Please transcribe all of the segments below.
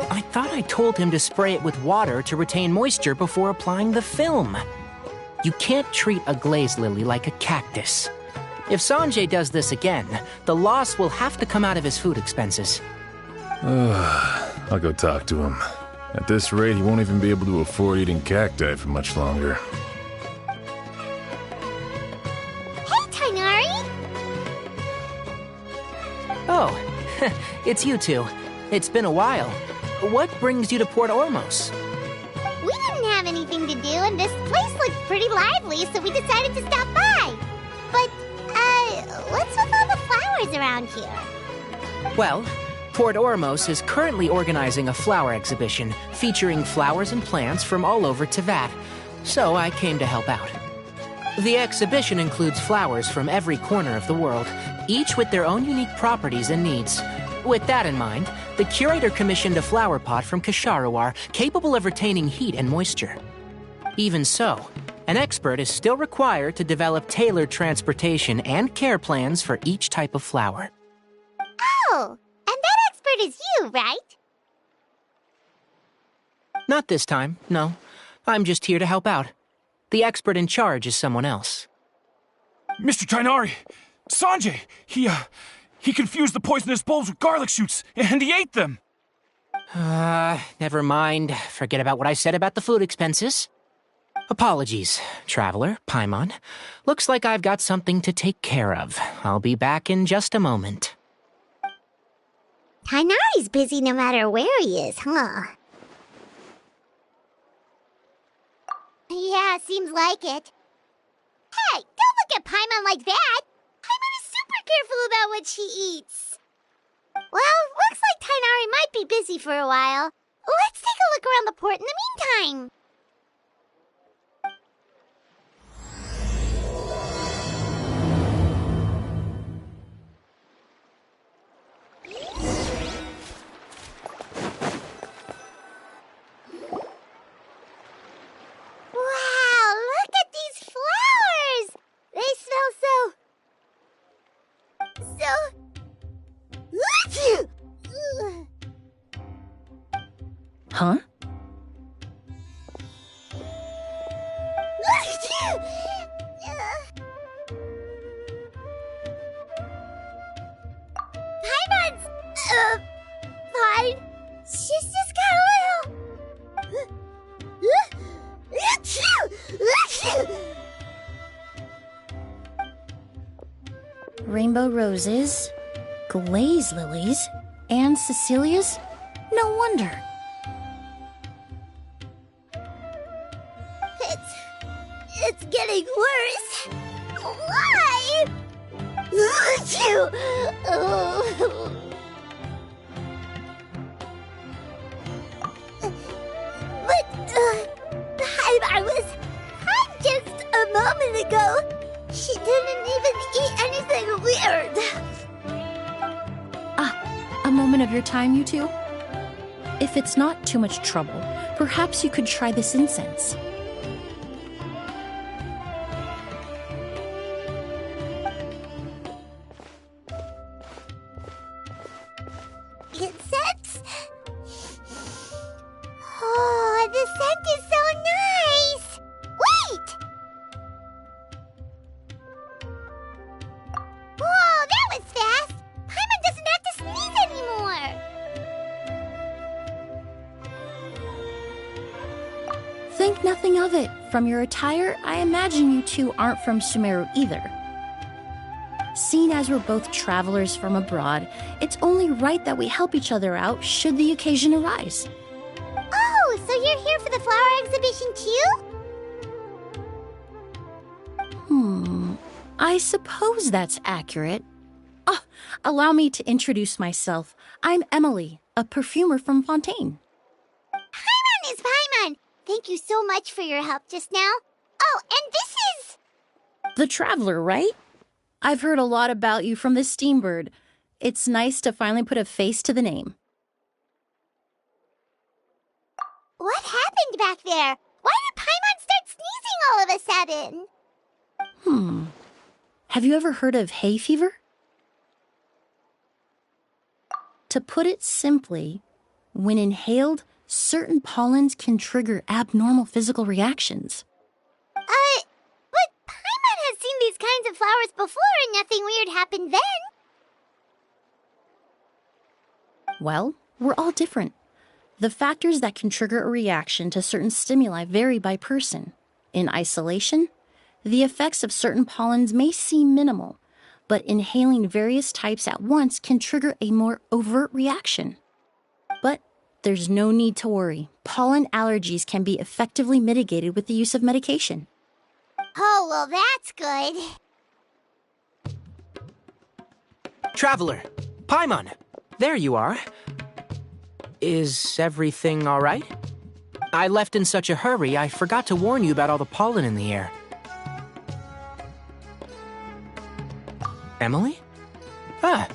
I thought I told him to spray it with water to retain moisture before applying the film. You can't treat a glaze lily like a cactus. If Sanjay does this again, the loss will have to come out of his food expenses. I'll go talk to him. At this rate, he won't even be able to afford eating cacti for much longer. Hey, Tighnari! Oh, it's you two. It's been a while. What brings you to Port Ormos? We didn't have anything to do, and this place looked pretty lively, so we decided to stop by. But, what's with all the flowers around here? Well, Port Ormos is currently organizing a flower exhibition featuring flowers and plants from all over Teyvat, so I came to help out. The exhibition includes flowers from every corner of the world, each with their own unique properties and needs. With that in mind, the curator commissioned a flower pot from Kasharawar capable of retaining heat and moisture. Even so, an expert is still required to develop tailored transportation and care plans for each type of flower. Oh, and that expert is you, right? Not this time, no. I'm just here to help out. The expert in charge is someone else. Mr. Tighnari! Sanjay! He confused the poisonous bulbs with garlic shoots, and he ate them! Never mind. Forget about what I said about the food expenses. Apologies, Traveler, Paimon. Looks like I've got something to take care of. I'll be back in just a moment. Tighnari's busy no matter where he is, huh? Yeah, seems like it. Hey, don't look at Paimon like that! Paimon is super careful about what she eats. Well, looks like Tighnari might be busy for a while. Let's take a look around the port in the meantime. Wow, look at these flowers! They smell Huh? Paimon's, fine. She's just got a little... Rainbow roses, glaze lilies, and Cecilia's? No wonder. It's getting worse. Why? But, I was just a moment ago. She didn't even eat anything weird. a moment of your time, you two? If it's not too much trouble, perhaps you could try this incense. Incense? Oh, the scent is so nice! Wait! Whoa, that was fast! Paimon doesn't have to sneeze anymore! Think nothing of it. From your attire, I imagine you two aren't from Sumeru either. Seeing as we're both travelers from abroad, it's only right that we help each other out should the occasion arise. Oh, so you're here for the flower exhibition too? I suppose that's accurate. Oh, allow me to introduce myself. I'm Emilie, a perfumer from Fontaine. Paimon is Paimon! Thank you so much for your help just now. Oh, and this is... The Traveler, right? I've heard a lot about you from the Steambird. It's nice to finally put a face to the name. What happened back there? Why did Paimon start sneezing all of a sudden? Have you ever heard of hay fever? To put it simply, when inhaled, certain pollens can trigger abnormal physical reactions. But Paimon has seen these kinds of flowers before and nothing weird happened then. Well, we're all different. The factors that can trigger a reaction to certain stimuli vary by person. In isolation, the effects of certain pollens may seem minimal, but inhaling various types at once can trigger a more overt reaction. But there's no need to worry. Pollen allergies can be effectively mitigated with the use of medication. Oh, well, that's good. Traveler, Paimon, there you are. Is everything all right? I left in such a hurry, I forgot to warn you about all the pollen in the air. Emilie? Ah,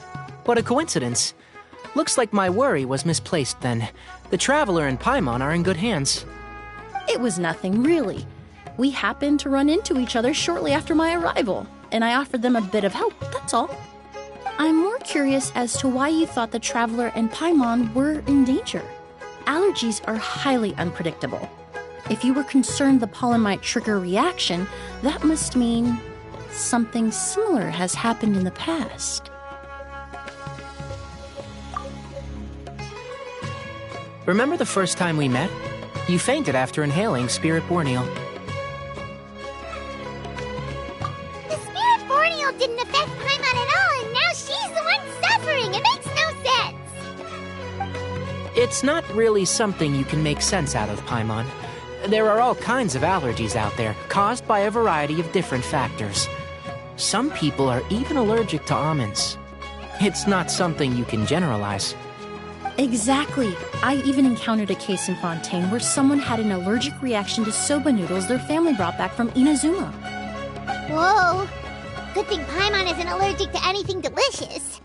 what a coincidence. Looks like my worry was misplaced then. The Traveler and Paimon are in good hands. It was nothing, really. We happened to run into each other shortly after my arrival, and I offered them a bit of help, that's all. I'm more curious as to why you thought the Traveler and Paimon were in danger. Allergies are highly unpredictable. If you were concerned the pollen might trigger a reaction, that must mean something similar has happened in the past. Remember the first time we met? You fainted after inhaling Spirit Borneal. The Spirit Borneal didn't affect Paimon at all, and now she's the one suffering. It makes no sense. It's not really something you can make sense out of, Paimon. There are all kinds of allergies out there, caused by a variety of different factors. Some people are even allergic to almonds. It's not something you can generalize. Exactly. I even encountered a case in Fontaine where someone had an allergic reaction to soba noodles their family brought back from Inazuma. Whoa. Good thing Paimon isn't allergic to anything delicious.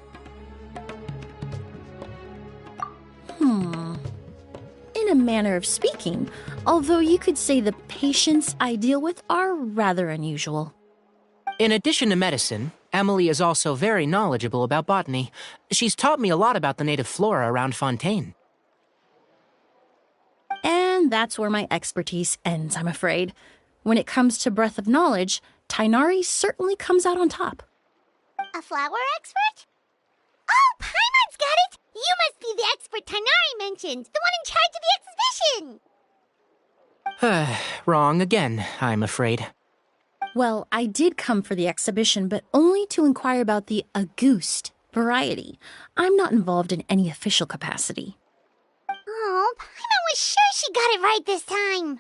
In a manner of speaking, although you could say the patients I deal with are rather unusual. In addition to medicine, Emilie is also very knowledgeable about botany. She's taught me a lot about the native flora around Fontaine. And that's where my expertise ends, I'm afraid. When it comes to breadth of knowledge, Tighnari certainly comes out on top. A flower expert? Oh, Paimon's got it! You must be the expert Tighnari mentioned, the one in charge of the exhibition! Wrong again, I'm afraid. Well, I did come for the exhibition, but only to inquire about the Auguste variety. I'm not involved in any official capacity. Oh, Paimon was sure she got it right this time.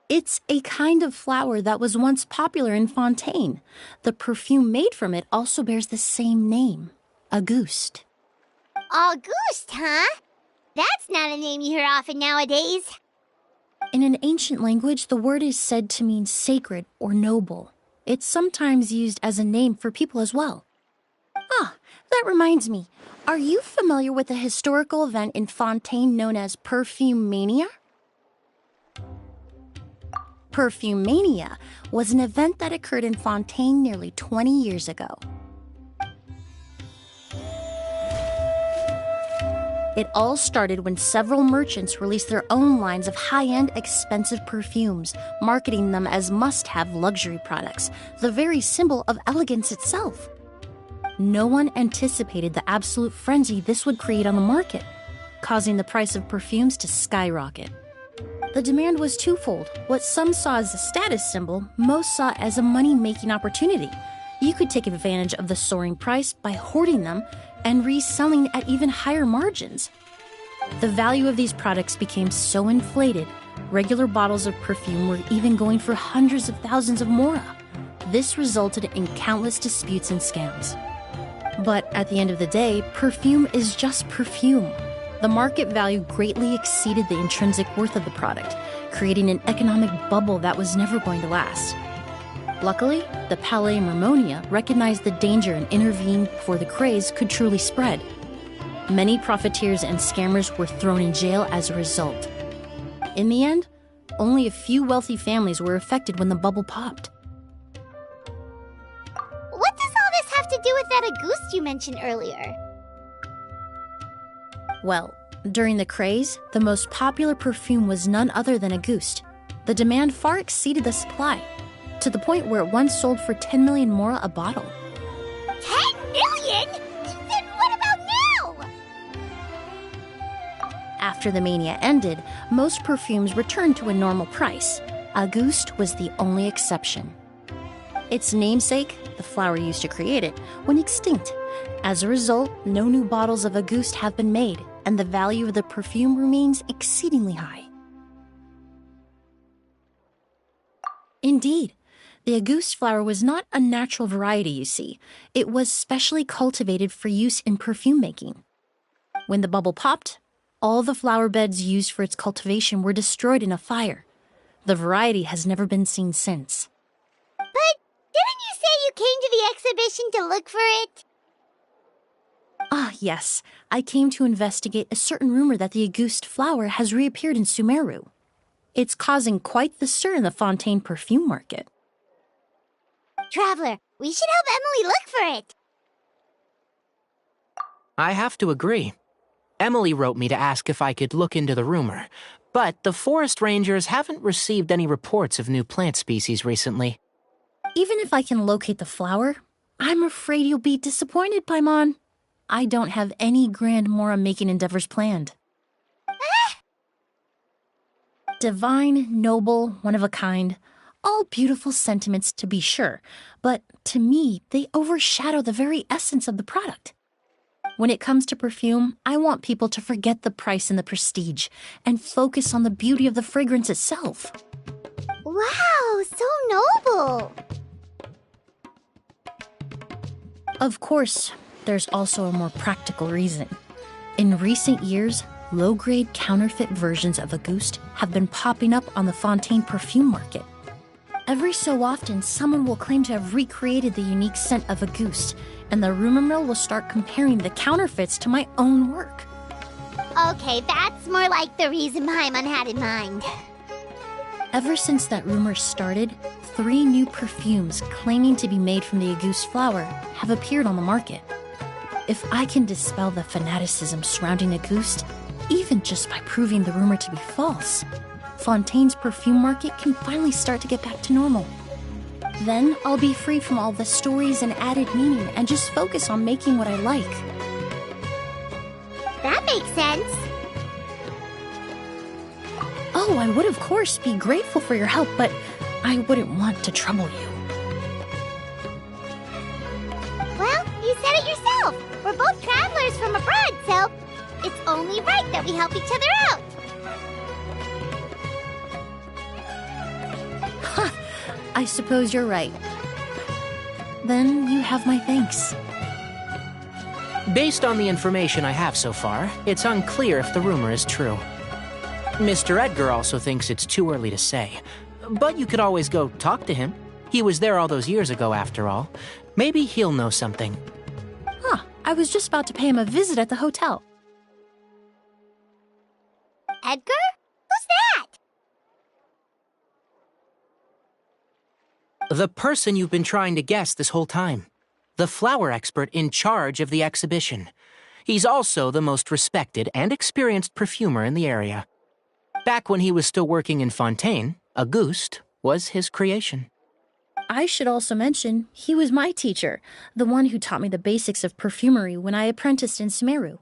It's a kind of flower that was once popular in Fontaine. The perfume made from it also bears the same name, Auguste. Auguste, huh? That's not a name you hear often nowadays. In an ancient language, the word is said to mean sacred or noble. It's sometimes used as a name for people as well. Ah, That reminds me, are you familiar with a historical event in Fontaine known as Perfume Mania? Perfume Mania was an event that occurred in Fontaine nearly 20 years ago. It all started when several merchants released their own lines of high-end, expensive perfumes, marketing them as must-have luxury products, the very symbol of elegance itself. No one anticipated the absolute frenzy this would create on the market, causing the price of perfumes to skyrocket. The demand was twofold. What some saw as a status symbol, most saw as a money-making opportunity. You could take advantage of the soaring price by hoarding them and reselling at even higher margins. The value of these products became so inflated, regular bottles of perfume were even going for hundreds of thousands of mora. This resulted in countless disputes and scams. But at the end of the day, perfume is just perfume. The market value greatly exceeded the intrinsic worth of the product, creating an economic bubble that was never going to last. Luckily, the Palais Mermonia recognized the danger and intervened before the craze could truly spread. Many profiteers and scammers were thrown in jail as a result. In the end, only a few wealthy families were affected when the bubble popped. What does all this have to do with that Auguste you mentioned earlier? Well, during the craze, the most popular perfume was none other than Auguste. The demand far exceeded the supply, to the point where it once sold for 10 million mora a bottle. 10 million? Then what about now? After the mania ended, most perfumes returned to a normal price. Auguste was the only exception. Its namesake, the flower used to create it, went extinct. As a result, no new bottles of Auguste have been made, and the value of the perfume remains exceedingly high. Indeed, the Auguste flower was not a natural variety, you see. It was specially cultivated for use in perfume making. When the bubble popped, all the flower beds used for its cultivation were destroyed in a fire. The variety has never been seen since. But didn't you say you came to the exhibition to look for it? Ah, yes. I came to investigate a certain rumor that the Auguste flower has reappeared in Sumeru. It's causing quite the stir in the Fontaine perfume market. Traveler, we should help Emilie look for it. I have to agree. Emilie wrote me to ask if I could look into the rumor, but the forest rangers haven't received any reports of new plant species recently. Even if I can locate the flower, I'm afraid you'll be disappointed, Paimon. I don't have any grand mora-making endeavors planned. Divine, noble, one of a kind, all beautiful sentiments to be sure, but to me, they overshadow the very essence of the product. When it comes to perfume, I want people to forget the price and the prestige and focus on the beauty of the fragrance itself. Wow, so noble. Of course, there's also a more practical reason. In recent years, low-grade counterfeit versions of Auguste have been popping up on the Fontaine perfume market. Every so often, someone will claim to have recreated the unique scent of Auguste, and the rumor mill will start comparing the counterfeits to my own work. Okay, that's more like the reason Paimon had in mind. Ever since that rumor started, 3 new perfumes claiming to be made from the Auguste flower have appeared on the market. If I can dispel the fanaticism surrounding Auguste, even just by proving the rumor to be false, Fontaine's perfume market can finally start to get back to normal. Then I'll be free from all the stories and added meaning and just focus on making what I like. That makes sense. Oh, I would of course be grateful for your help, but I wouldn't want to trouble you. Well, you said it yourself. We're both travelers from abroad, so it's only right that we help each other out. I suppose you're right. Then you have my thanks. Based on the information I have so far, it's unclear if the rumor is true. Mr. Edgar also thinks it's too early to say, but you could always go talk to him. He was there all those years ago, after all. Maybe he'll know something. I was just about to pay him a visit at the hotel. Edgar? Who's that? The person you've been trying to guess this whole time. The flower expert in charge of the exhibition. He's also the most respected and experienced perfumer in the area. Back when he was still working in Fontaine, Auguste was his creation. I should also mention, he was my teacher, the one who taught me the basics of perfumery when I apprenticed in Sumeru.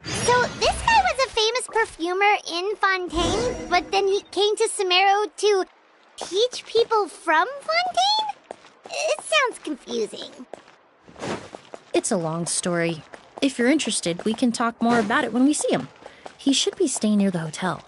So this guy was a famous perfumer in Fontaine, but then he came to Sumeru to teach people from Fontaine? It sounds confusing. It's a long story. If you're interested, we can talk more about it when we see him. He should be staying near the hotel.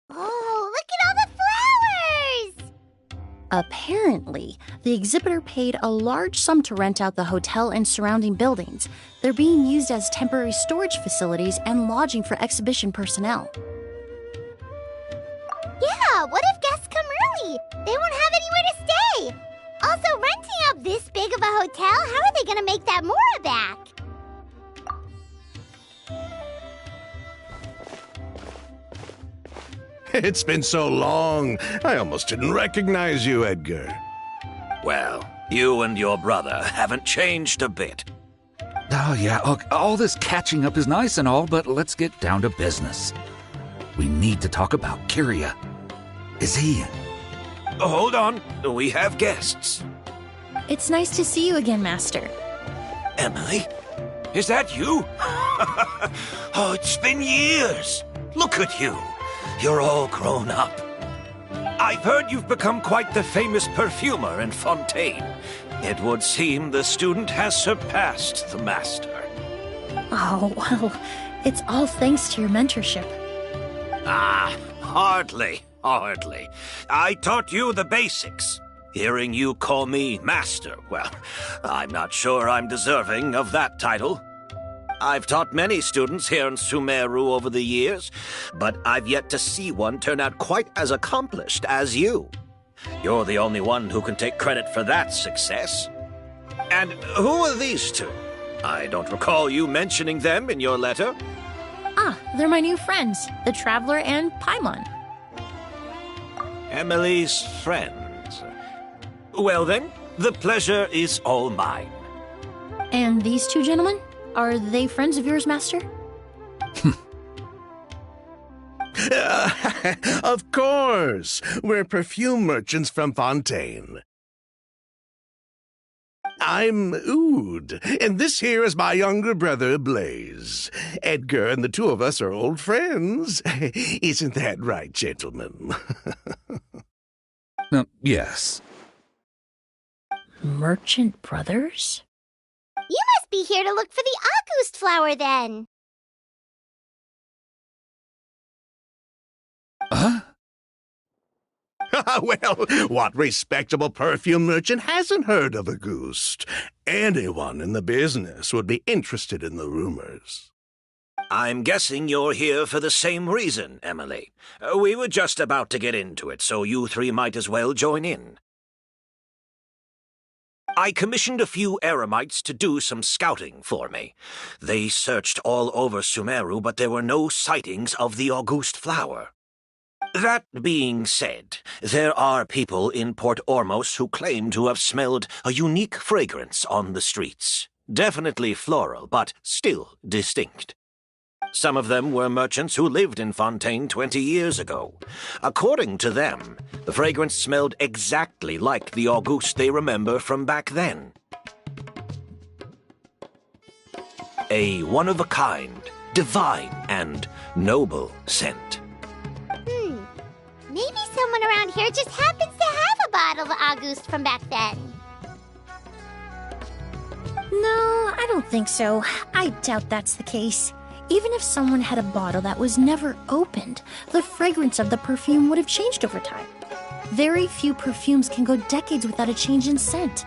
Oh, look at all the flowers! Apparently, the exhibitor paid a large sum to rent out the hotel and surrounding buildings. They're being used as temporary storage facilities and lodging for exhibition personnel. Yeah, what if guests come early? They won't have anywhere to stay. Also, renting out this big of a hotel, how are they going to make that Mora back? It's been so long, I almost didn't recognize you, Edgar. Well, you and your brother haven't changed a bit. Oh, yeah, look, all this catching up is nice and all, but let's get down to business. We need to talk about Kiria. Is he... Hold on, we have guests. It's nice to see you again, Master. Emilie? Is that you? Oh, it's been years. Look at you. You're all grown up. I've heard you've become quite the famous perfumer in Fontaine. It would seem the student has surpassed the master. Oh, well, it's all thanks to your mentorship. Ah, hardly. I taught you the basics. Hearing you call me master, well, I'm not sure I'm deserving of that title. I've taught many students here in Sumeru over the years, but I've yet to see one turn out quite as accomplished as you. You're the only one who can take credit for that success. And who are these two? I don't recall you mentioning them in your letter. Ah, they're my new friends, the Traveler and Paimon. Emilie's friends. Well then, the pleasure is all mine. And these two gentlemen? Are they friends of yours, Master? Of course! We're perfume merchants from Fontaine. I'm Oud, and this here is my younger brother, Blaze. Edgar and the two of us are old friends. Isn't that right, gentlemen? Yes. Merchant brothers? You must be here to look for the August flower, then. Huh? Well, what respectable perfume merchant hasn't heard of Auguste? Anyone in the business would be interested in the rumors. I'm guessing you're here for the same reason, Emilie. We were just about to get into it, so you three might as well join in. I commissioned a few eremites to do some scouting for me. They searched all over Sumeru, but there were no sightings of the Auguste flower. That being said, there are people in Port Ormos who claim to have smelled a unique fragrance on the streets. Definitely floral, but still distinct. Some of them were merchants who lived in Fontaine 20 years ago. According to them, the fragrance smelled exactly like the Auguste they remember from back then. A one-of-a-kind, divine, and noble scent. Maybe someone around here just happens to have a bottle of Auguste from back then. No, I don't think so. I doubt that's the case. Even if someone had a bottle that was never opened, the fragrance of the perfume would have changed over time. Very few perfumes can go decades without a change in scent.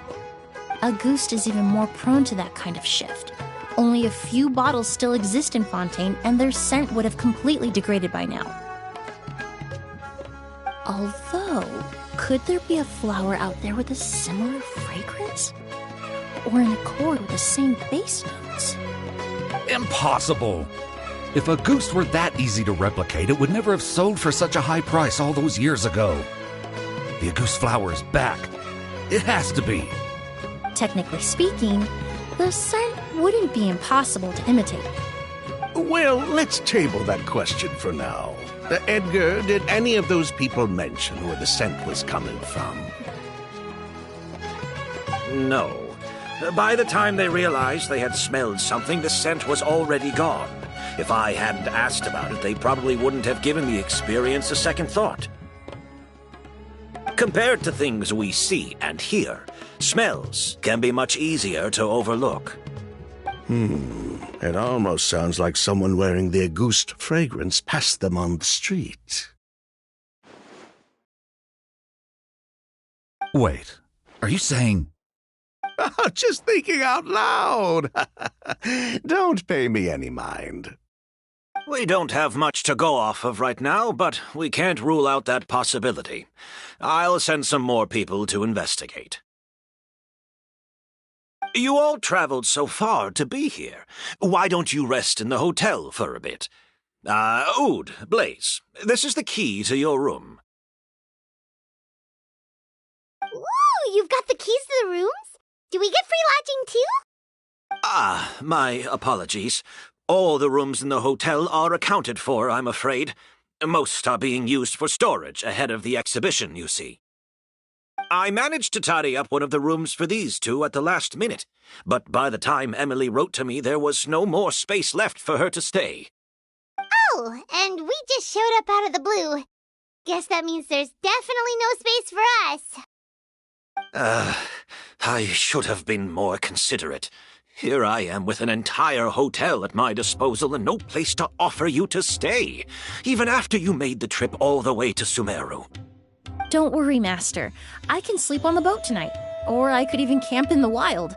Auguste is even more prone to that kind of shift. Only a few bottles still exist in Fontaine, and their scent would have completely degraded by now. Although, could there be a flower out there with a similar fragrance? Or in accord with the same base notes? Impossible! If Auguste were that easy to replicate, it would never have sold for such a high price all those years ago. The Auguste flower is back. It has to be. Technically speaking, the scent wouldn't be impossible to imitate. Well, let's table that question for now. Edgar, did any of those people mention where the scent was coming from? No. By the time they realized they had smelled something, the scent was already gone. If I hadn't asked about it, they probably wouldn't have given the experience a second thought. Compared to things we see and hear, smells can be much easier to overlook. It almost sounds like someone wearing the Auguste fragrance passed them on the street. Wait, are you saying... Just thinking out loud. Don't pay me any mind. We don't have much to go off of right now, but we can't rule out that possibility. I'll send some more people to investigate. You all traveled so far to be here. Why don't you rest in the hotel for a bit? Oud, Blaze, this is the key to your room. Ooh, you've got the keys to the rooms? Do we get free lodging too? My apologies. All the rooms in the hotel are accounted for, I'm afraid. Most are being used for storage ahead of the exhibition, you see. I managed to tidy up one of the rooms for these two at the last minute, but by the time Emilie wrote to me, there was no more space left for her to stay. Oh, and we just showed up out of the blue. Guess that means there's definitely no space for us. I should have been more considerate. Here I am with an entire hotel at my disposal and no place to offer you to stay, even after you made the trip all the way to Sumeru. Don't worry, Master. I can sleep on the boat tonight, or I could even camp in the wild.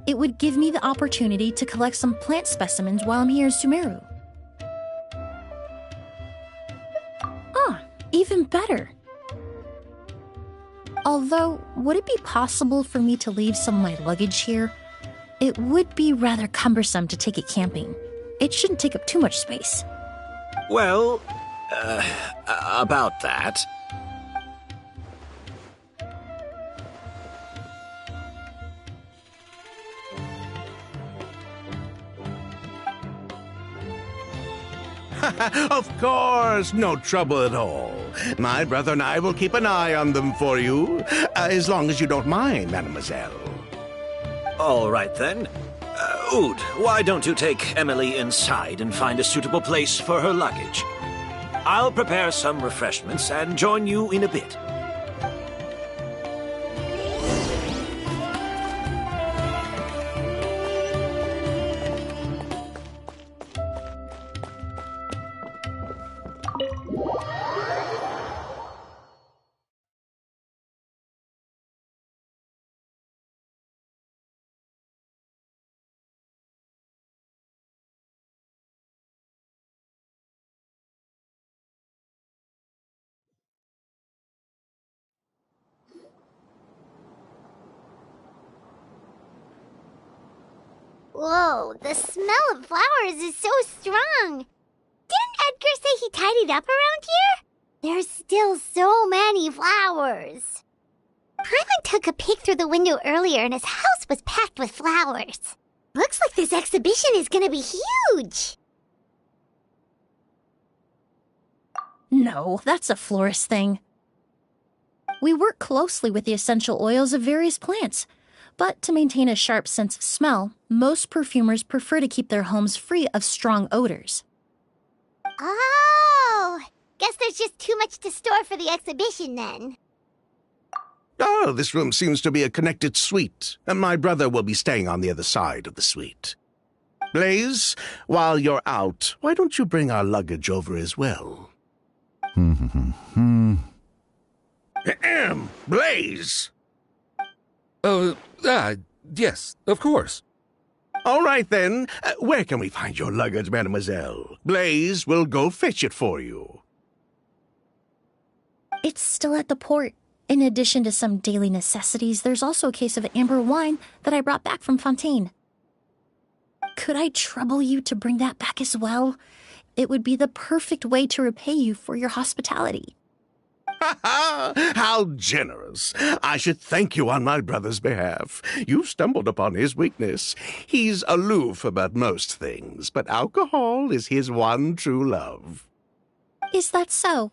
It would give me the opportunity to collect some plant specimens while I'm here in Sumeru. Even better. Although, would it be possible for me to leave some of my luggage here? It would be rather cumbersome to take it camping. It shouldn't take up too much space. Well, about that... Of course, no trouble at all. My brother and I will keep an eye on them for you, as long as you don't mind, mademoiselle. All right, then. Oud, why don't you take Emilie inside and find a suitable place for her luggage? I'll prepare some refreshments and join you in a bit. Whoa, the smell of flowers is so strong. Didn't Edgar say he tidied up around here? There's still so many flowers. Paimon took a peek through the window earlier and his house was packed with flowers. Looks like this exhibition is gonna be huge. No, that's a florist thing. We work closely with the essential oils of various plants, but to maintain a sharp sense of smell, most perfumers prefer to keep their homes free of strong odors. Oh, guess there's just too much to store for the exhibition then. Oh, this room seems to be a connected suite, and my brother will be staying on the other side of the suite. Blaze, while you're out, why don't you bring our luggage over as well? Blaze! Yes, of course. All right, then. Where can we find your luggage, mademoiselle? Blaze will go fetch it for you. It's still at the port. In addition to some daily necessities, there's also a case of amber wine that I brought back from Fontaine. Could I trouble you to bring that back as well? It would be the perfect way to repay you for your hospitality. Ha ha! How generous! I should thank you on my brother's behalf. You've stumbled upon his weakness. He's aloof about most things, but alcohol is his one true love. Is that so?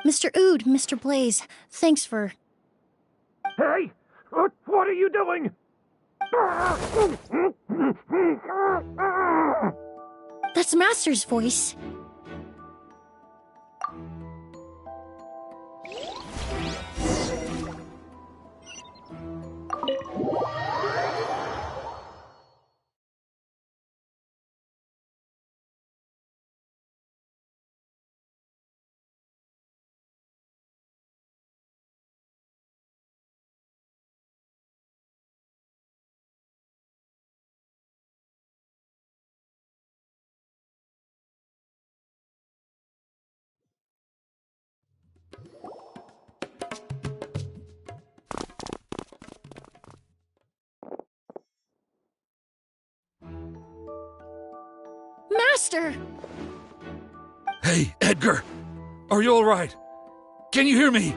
Mr. Ood, Mr. Blaze, thanks for... Hey! What are you doing? That's Master's voice. Master! Hey, Edgar! Are you all right? Can you hear me?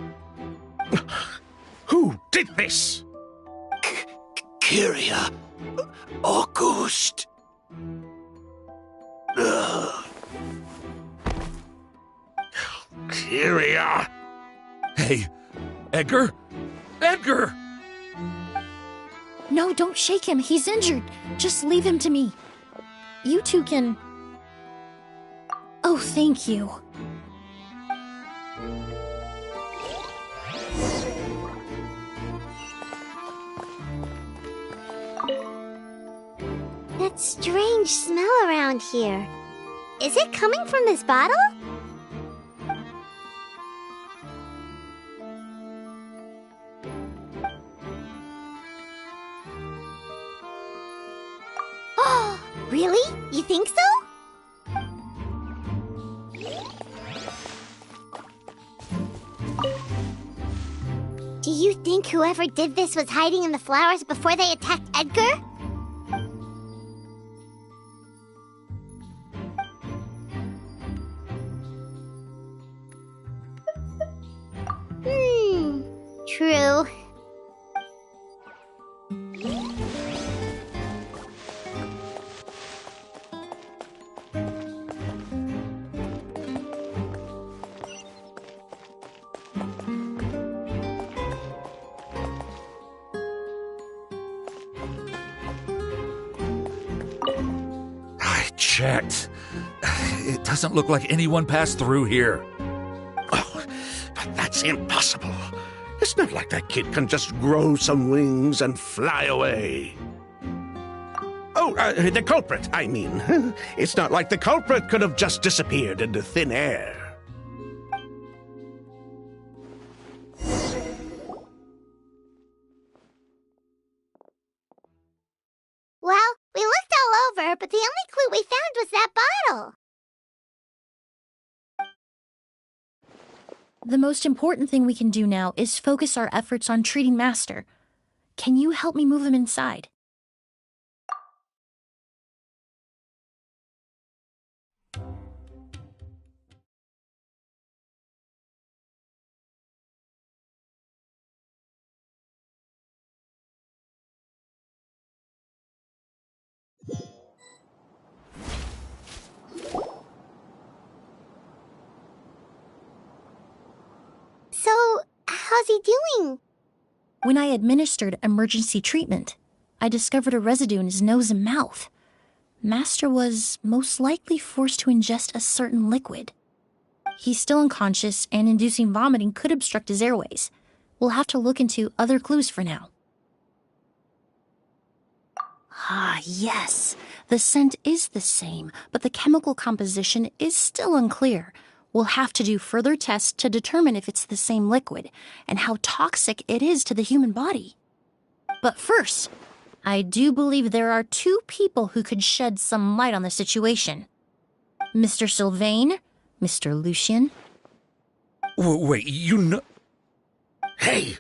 Who did this? Kyria. August. Kyria! Hey, Edgar? Edgar! No, don't shake him. He's injured. Just leave him to me. You two can... Oh, thank you. That strange smell around here. Is it coming from this bottle? Oh, really? You think so? Do you think whoever did this was hiding in the flowers before they attacked Edgar? True. I checked. It doesn't look like anyone passed through here. Oh, but that's impossible. It's not like that kid can just grow some wings and fly away. Oh, the culprit, I mean. It's not like the culprit could have just disappeared into thin air. Well, we looked all over, but the only clue we found was that bottle. The most important thing we can do now is focus our efforts on treating Master. Can you help me move him inside? So, how's he doing? When I administered emergency treatment, I discovered a residue in his nose and mouth. Master was most likely forced to ingest a certain liquid. He's still unconscious, and inducing vomiting could obstruct his airways. We'll have to look into other clues for now. Ah, yes. The scent is the same, but the chemical composition is still unclear. We'll have to do further tests to determine if it's the same liquid and how toxic it is to the human body. But first, I do believe there are two people who could shed some light on the situation. Mr. Sylvain, Mr. Lucien. Wait, you know... Hey!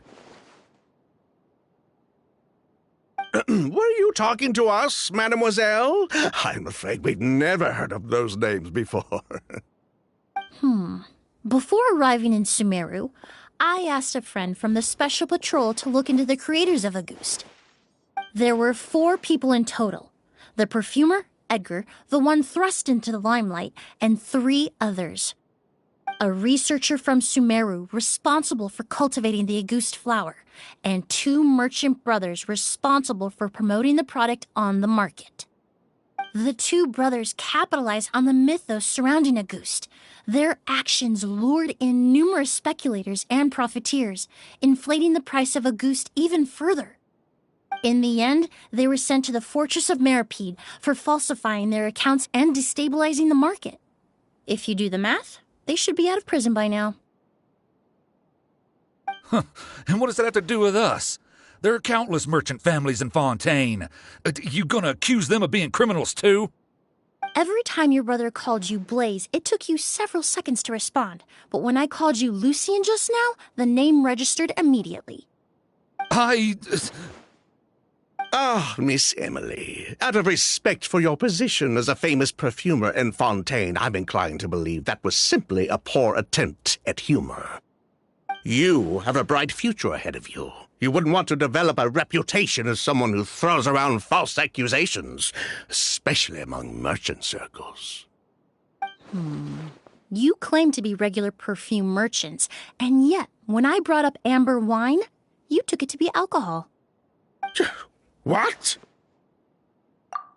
Were you talking to us, mademoiselle? I'm afraid we've never heard of those names before. Before arriving in Sumeru, I asked a friend from the Special Patrol to look into the creators of Auguste. There were 4 people in total. The perfumer, Edgar, the one thrust into the limelight, and 3 others. A researcher from Sumeru responsible for cultivating the Auguste flower, and 2 merchant brothers responsible for promoting the product on the market. The 2 brothers capitalized on the mythos surrounding Auguste. Their actions lured in numerous speculators and profiteers, inflating the price of Auguste even further. In the end, they were sent to the fortress of Meripede for falsifying their accounts and destabilizing the market. If you do the math, they should be out of prison by now. And what does that have to do with us? There are countless merchant families in Fontaine. You gonna accuse them of being criminals too? Every time your brother called you Blaze, it took you several seconds to respond. But when I called you Lucien just now, the name registered immediately. Ah, Miss Emilie, out of respect for your position as a famous perfumer in Fontaine, I'm inclined to believe that was simply a poor attempt at humor. You have a bright future ahead of you. You wouldn't want to develop a reputation as someone who throws around false accusations, especially among merchant circles. You claim to be regular perfume merchants, and yet, when I brought up amber wine, you took it to be alcohol. What?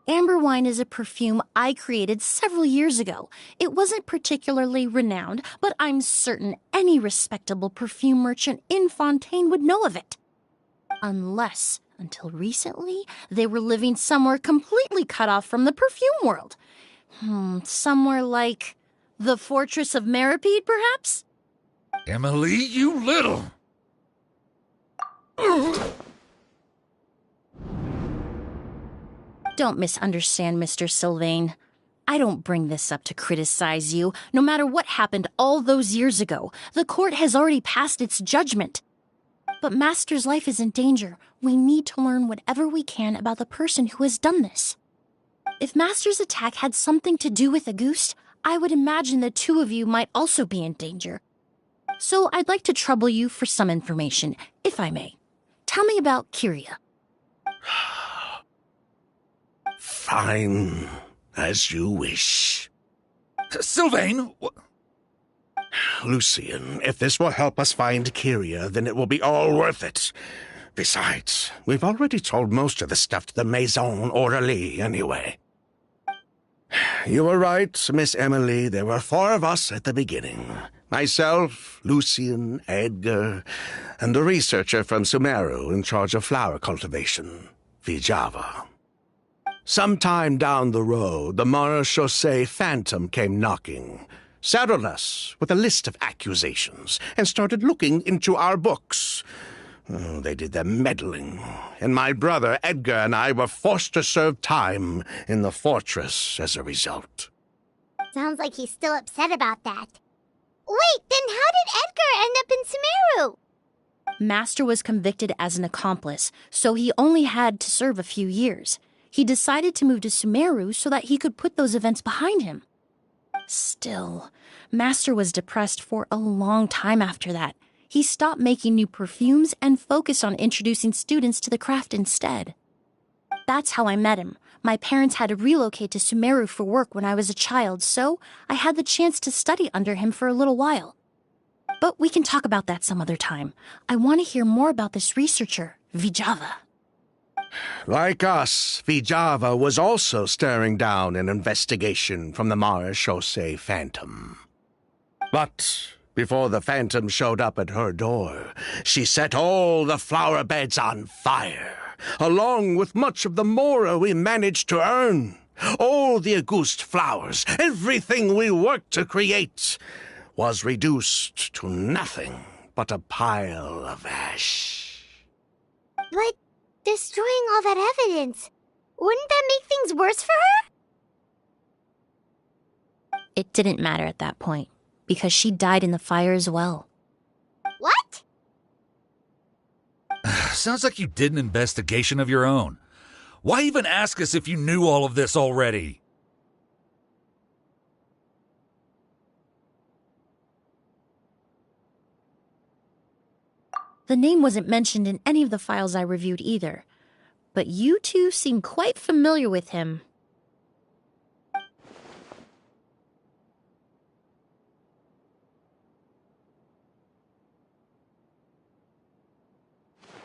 Amber wine is a perfume I created several years ago. It wasn't particularly renowned, but I'm certain any respectable perfume merchant in Fontaine would know of it. Unless, until recently, they were living somewhere completely cut off from the perfume world. Somewhere like the Fortress of Meripede, perhaps? Emilie, you little... Don't misunderstand, Mr. Sylvain. I don't bring this up to criticize you. No matter what happened all those years ago, the court has already passed its judgment. But Master's life is in danger. We need to learn whatever we can about the person who has done this. If Master's attack had something to do with Auguste, I would imagine the 2 of you might also be in danger. So I'd like to trouble you for some information, if I may. Tell me about Kyria. Fine, as you wish. Sylvain! Lucien, if this will help us find Kyria, then it will be all worth it. Besides, we've already told most of the stuff to the Maison Orderly anyway. You were right, Miss Emilie. There were 4 of us at the beginning. Myself, Lucien, Edgar, and the researcher from Sumeru in charge of flower cultivation, Vijava. Sometime down the road, the Marechaussee Phantom came knocking, saddled us with a list of accusations, and started looking into our books. They did their meddling, and my brother Edgar and I were forced to serve time in the fortress as a result. Sounds like he's still upset about that. Wait, then how did Edgar end up in Sumeru? Master was convicted as an accomplice, so he only had to serve a few years. He decided to move to Sumeru so that he could put those events behind him. Still, Master was depressed for a long time after that. He stopped making new perfumes and focused on introducing students to the craft instead. That's how I met him. My parents had to relocate to Sumeru for work when I was a child, so I had the chance to study under him for a little while. But we can talk about that some other time. I want to hear more about this researcher, Vijava. Like us, Vijava was also staring down an investigation from the Marechaussee Phantom. But before the Phantom showed up at her door, she set all the flower beds on fire. along with much of the mora we managed to earn. All the August flowers, everything we worked to create, was reduced to nothing but a pile of ash. But destroying all that evidence, wouldn't that make things worse for her? It didn't matter at that point, because she died in the fire as well. What? Sounds like you did an investigation of your own. Why even ask us if you knew all of this already? The name wasn't mentioned in any of the files I reviewed either, but you two seem quite familiar with him.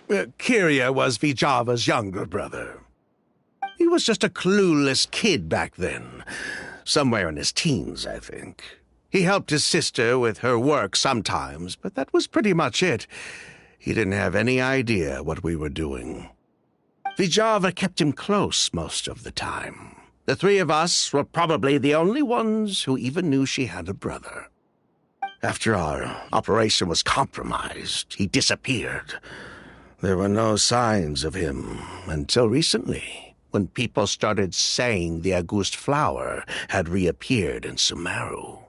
Kyria was Vijava's younger brother. He was just a clueless kid back then. Somewhere in his teens, I think. He helped his sister with her work sometimes, but that was pretty much it. He didn't have any idea what we were doing. Vijava kept him close most of the time. The three of us were probably the only ones who even knew she had a brother. After our operation was compromised, he disappeared. There were no signs of him until recently, when people started saying the August flower had reappeared in Sumeru.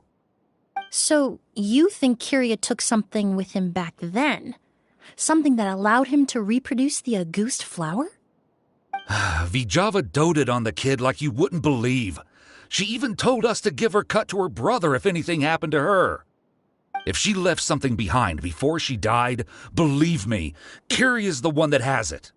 So, you think Kyria took something with him back then? Something that allowed him to reproduce the August flower? Vijava doted on the kid like you wouldn't believe. She even told us to give her cut to her brother if anything happened to her. If she left something behind before she died, believe me, Kyria's the one that has it.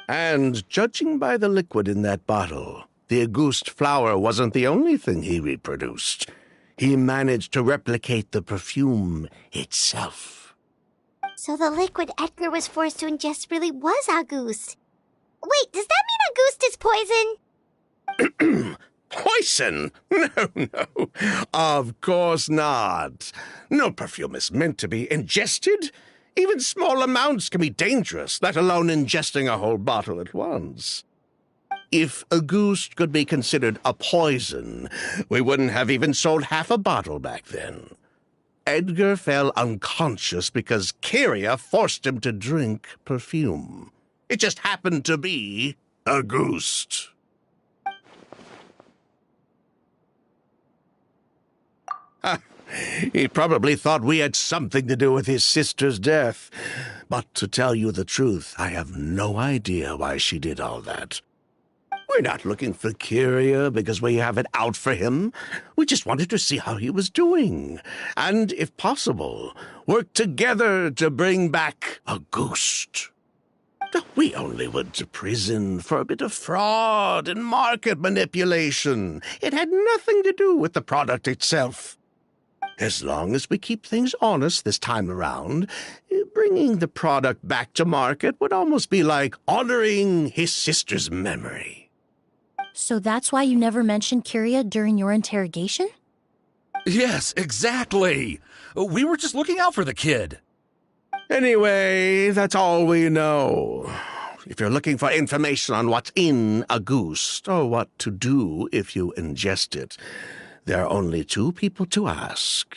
And judging by the liquid in that bottle, the August flower wasn't the only thing he reproduced. He managed to replicate the perfume itself. So the liquid Edgar was forced to ingest really was August. Wait, does that mean August is poison? Poison? No. Of course not. No perfume is meant to be ingested. Even small amounts can be dangerous, let alone ingesting a whole bottle at once. If August could be considered a poison, we wouldn't have even sold half a bottle back then. Edgar fell unconscious because Kyria forced him to drink perfume. It just happened to be August. He probably thought we had something to do with his sister's death. But to tell you the truth, I have no idea why she did all that. We're not looking for Kyria because we have it out for him. We just wanted to see how he was doing. And, if possible, work together to bring back August. We only went to prison for a bit of fraud and market manipulation. It had nothing to do with the product itself. As long as we keep things honest this time around, bringing the product back to market would almost be like honoring his sister's memory. So that's why you never mentioned Kyria during your interrogation? Yes, exactly. We were just looking out for the kid. Anyway, that's all we know. If you're looking for information on what's in August, or what to do if you ingest it, there are only two people to ask.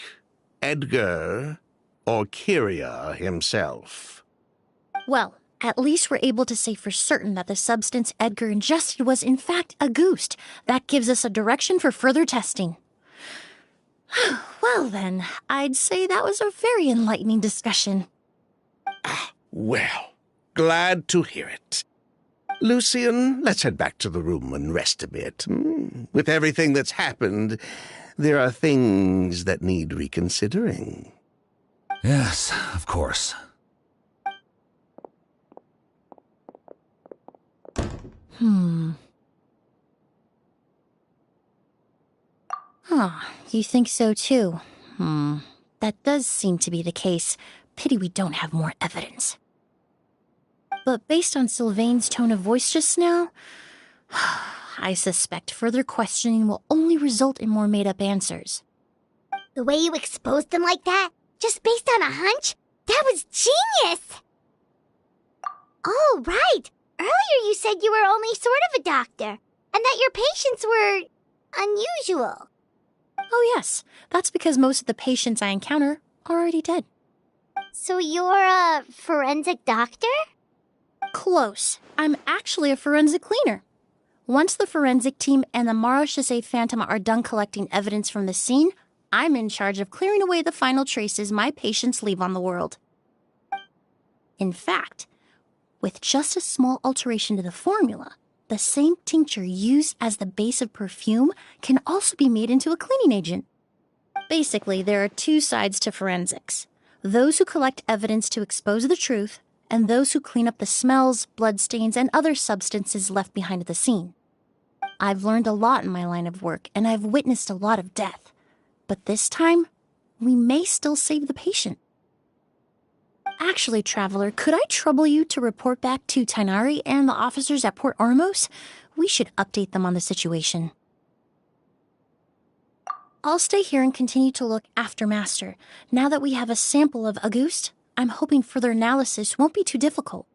Edgar or Kyria himself. Well, at least we're able to say for certain that the substance Edgar ingested was in fact August. That gives us a direction for further testing. Well then, I'd say that was a very enlightening discussion. Well, glad to hear it. Lucian, let's head back to the room and rest a bit. With everything that's happened, there are things that need reconsidering. Yes, of course. You think so too? That does seem to be the case. Pity we don't have more evidence. But based on Sylvain's tone of voice just now, I suspect further questioning will only result in more made-up answers. The way you exposed them like that, just based on a hunch, that was genius! Oh, right! Earlier you said you were only sort of a doctor, and that your patients were unusual. Oh, yes. That's because most of the patients I encounter are already dead. So you're a forensic doctor? Close. I'm actually a forensic cleaner. Once the forensic team and the Marachese Phantom are done collecting evidence from the scene, I'm in charge of clearing away the final traces my patients leave on the world. In fact, with just a small alteration to the formula, the same tincture used as the base of perfume can also be made into a cleaning agent. Basically, there are two sides to forensics: those who collect evidence to expose the truth, and those who clean up the smells, bloodstains, and other substances left behind at the scene. I've learned a lot in my line of work, and I've witnessed a lot of death. But this time, we may still save the patient. Actually, Traveler, could I trouble you to report back to Tighnari and the officers at Port Ormos? We should update them on the situation. I'll stay here and continue to look after Master. Now that we have a sample of Auguste, I'm hoping further analysis won't be too difficult.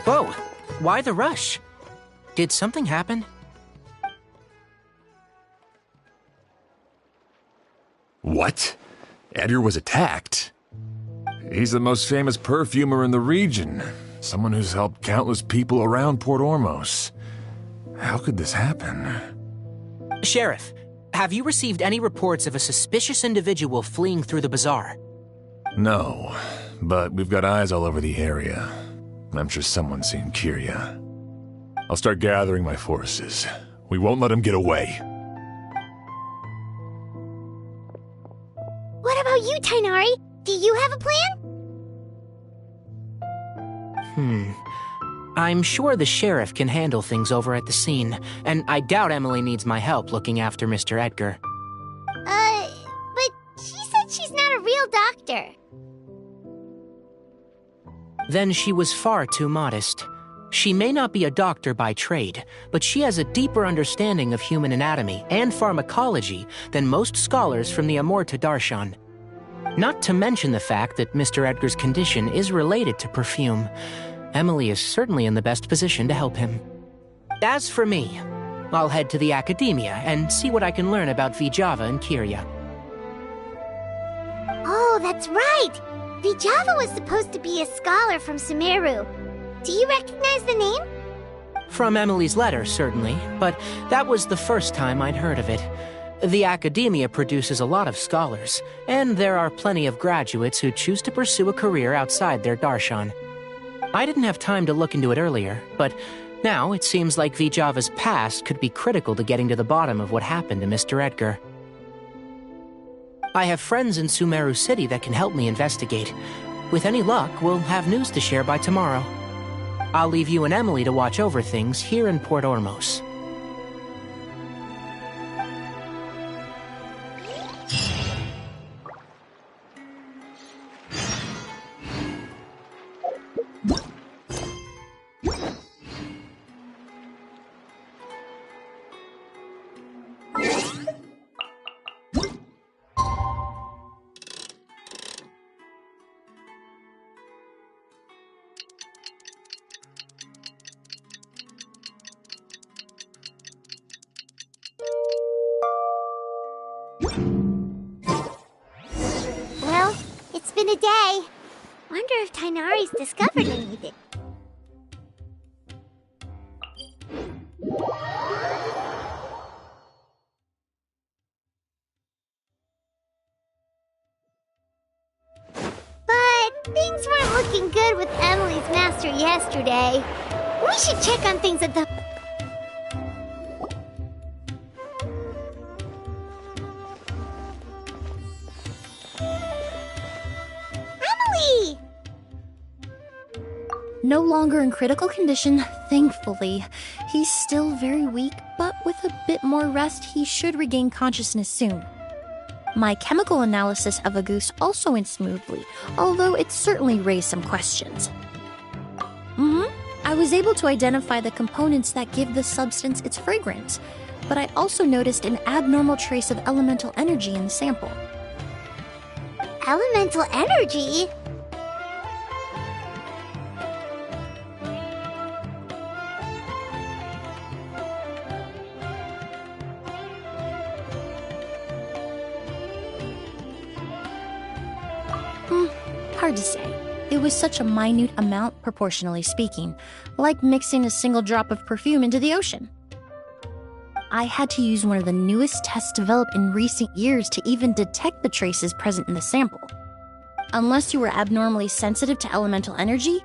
Whoa, why the rush? Did something happen? What? Edgar was attacked? He's the most famous perfumer in the region. Someone who's helped countless people around Port Ormos. How could this happen? Sheriff, have you received any reports of a suspicious individual fleeing through the bazaar? No, but we've got eyes all over the area. I'm sure someone's seen Kiria. I'll start gathering my forces. We won't let him get away. What about you, Tighnari? Do you have a plan? I'm sure the sheriff can handle things over at the scene, and I doubt Emilie needs my help looking after Mr. Edgar. But she said she's not a real doctor. Then she was far too modest. She may not be a doctor by trade, but she has a deeper understanding of human anatomy and pharmacology than most scholars from the Amurta Darshan. Not to mention the fact that Mr. Edgar's condition is related to perfume. Emilie is certainly in the best position to help him. As for me, I'll head to the academia and see what I can learn about Vijava and Kiria. Oh, that's right! Vijava was supposed to be a scholar from Sumeru. Do you recognize the name? From Emilie's letter, certainly, but that was the first time I'd heard of it. The academia produces a lot of scholars, and there are plenty of graduates who choose to pursue a career outside their darshan. I didn't have time to look into it earlier, but now it seems like Vijava's past could be critical to getting to the bottom of what happened to Mr. Edgar. I have friends in Sumeru City that can help me investigate. With any luck, we'll have news to share by tomorrow. I'll leave you and Emilie to watch over things here in Port Ormos. Well, it's been a day. Wonder if Tainari's discovered anything. But things weren't looking good with Emilie's master yesterday. We should check on things at the... Emilie! No longer in critical condition, thankfully. He's still very weak, but with a bit more rest, he should regain consciousness soon. My chemical analysis of Auguste also went smoothly, although it certainly raised some questions. I was able to identify the components that give the substance its fragrance, but I also noticed an abnormal trace of elemental energy in the sample. Elemental energy? Hard to say. It was such a minute amount, proportionally speaking, like mixing a single drop of perfume into the ocean. I had to use one of the newest tests developed in recent years to even detect the traces present in the sample. Unless you were abnormally sensitive to elemental energy,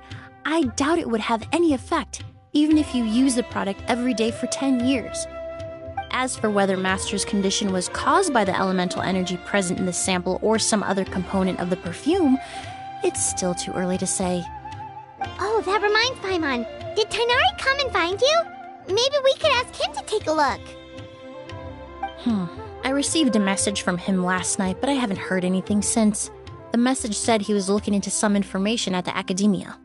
I doubt it would have any effect, even if you use the product every day for 10 years. As for whether Master's condition was caused by the elemental energy present in the sample or some other component of the perfume, it's still too early to say. Oh, that reminds Paimon. Did Tainari come and find you? Maybe we could ask him to take a look. I received a message from him last night, but I haven't heard anything since. The message said he was looking into some information at the academia.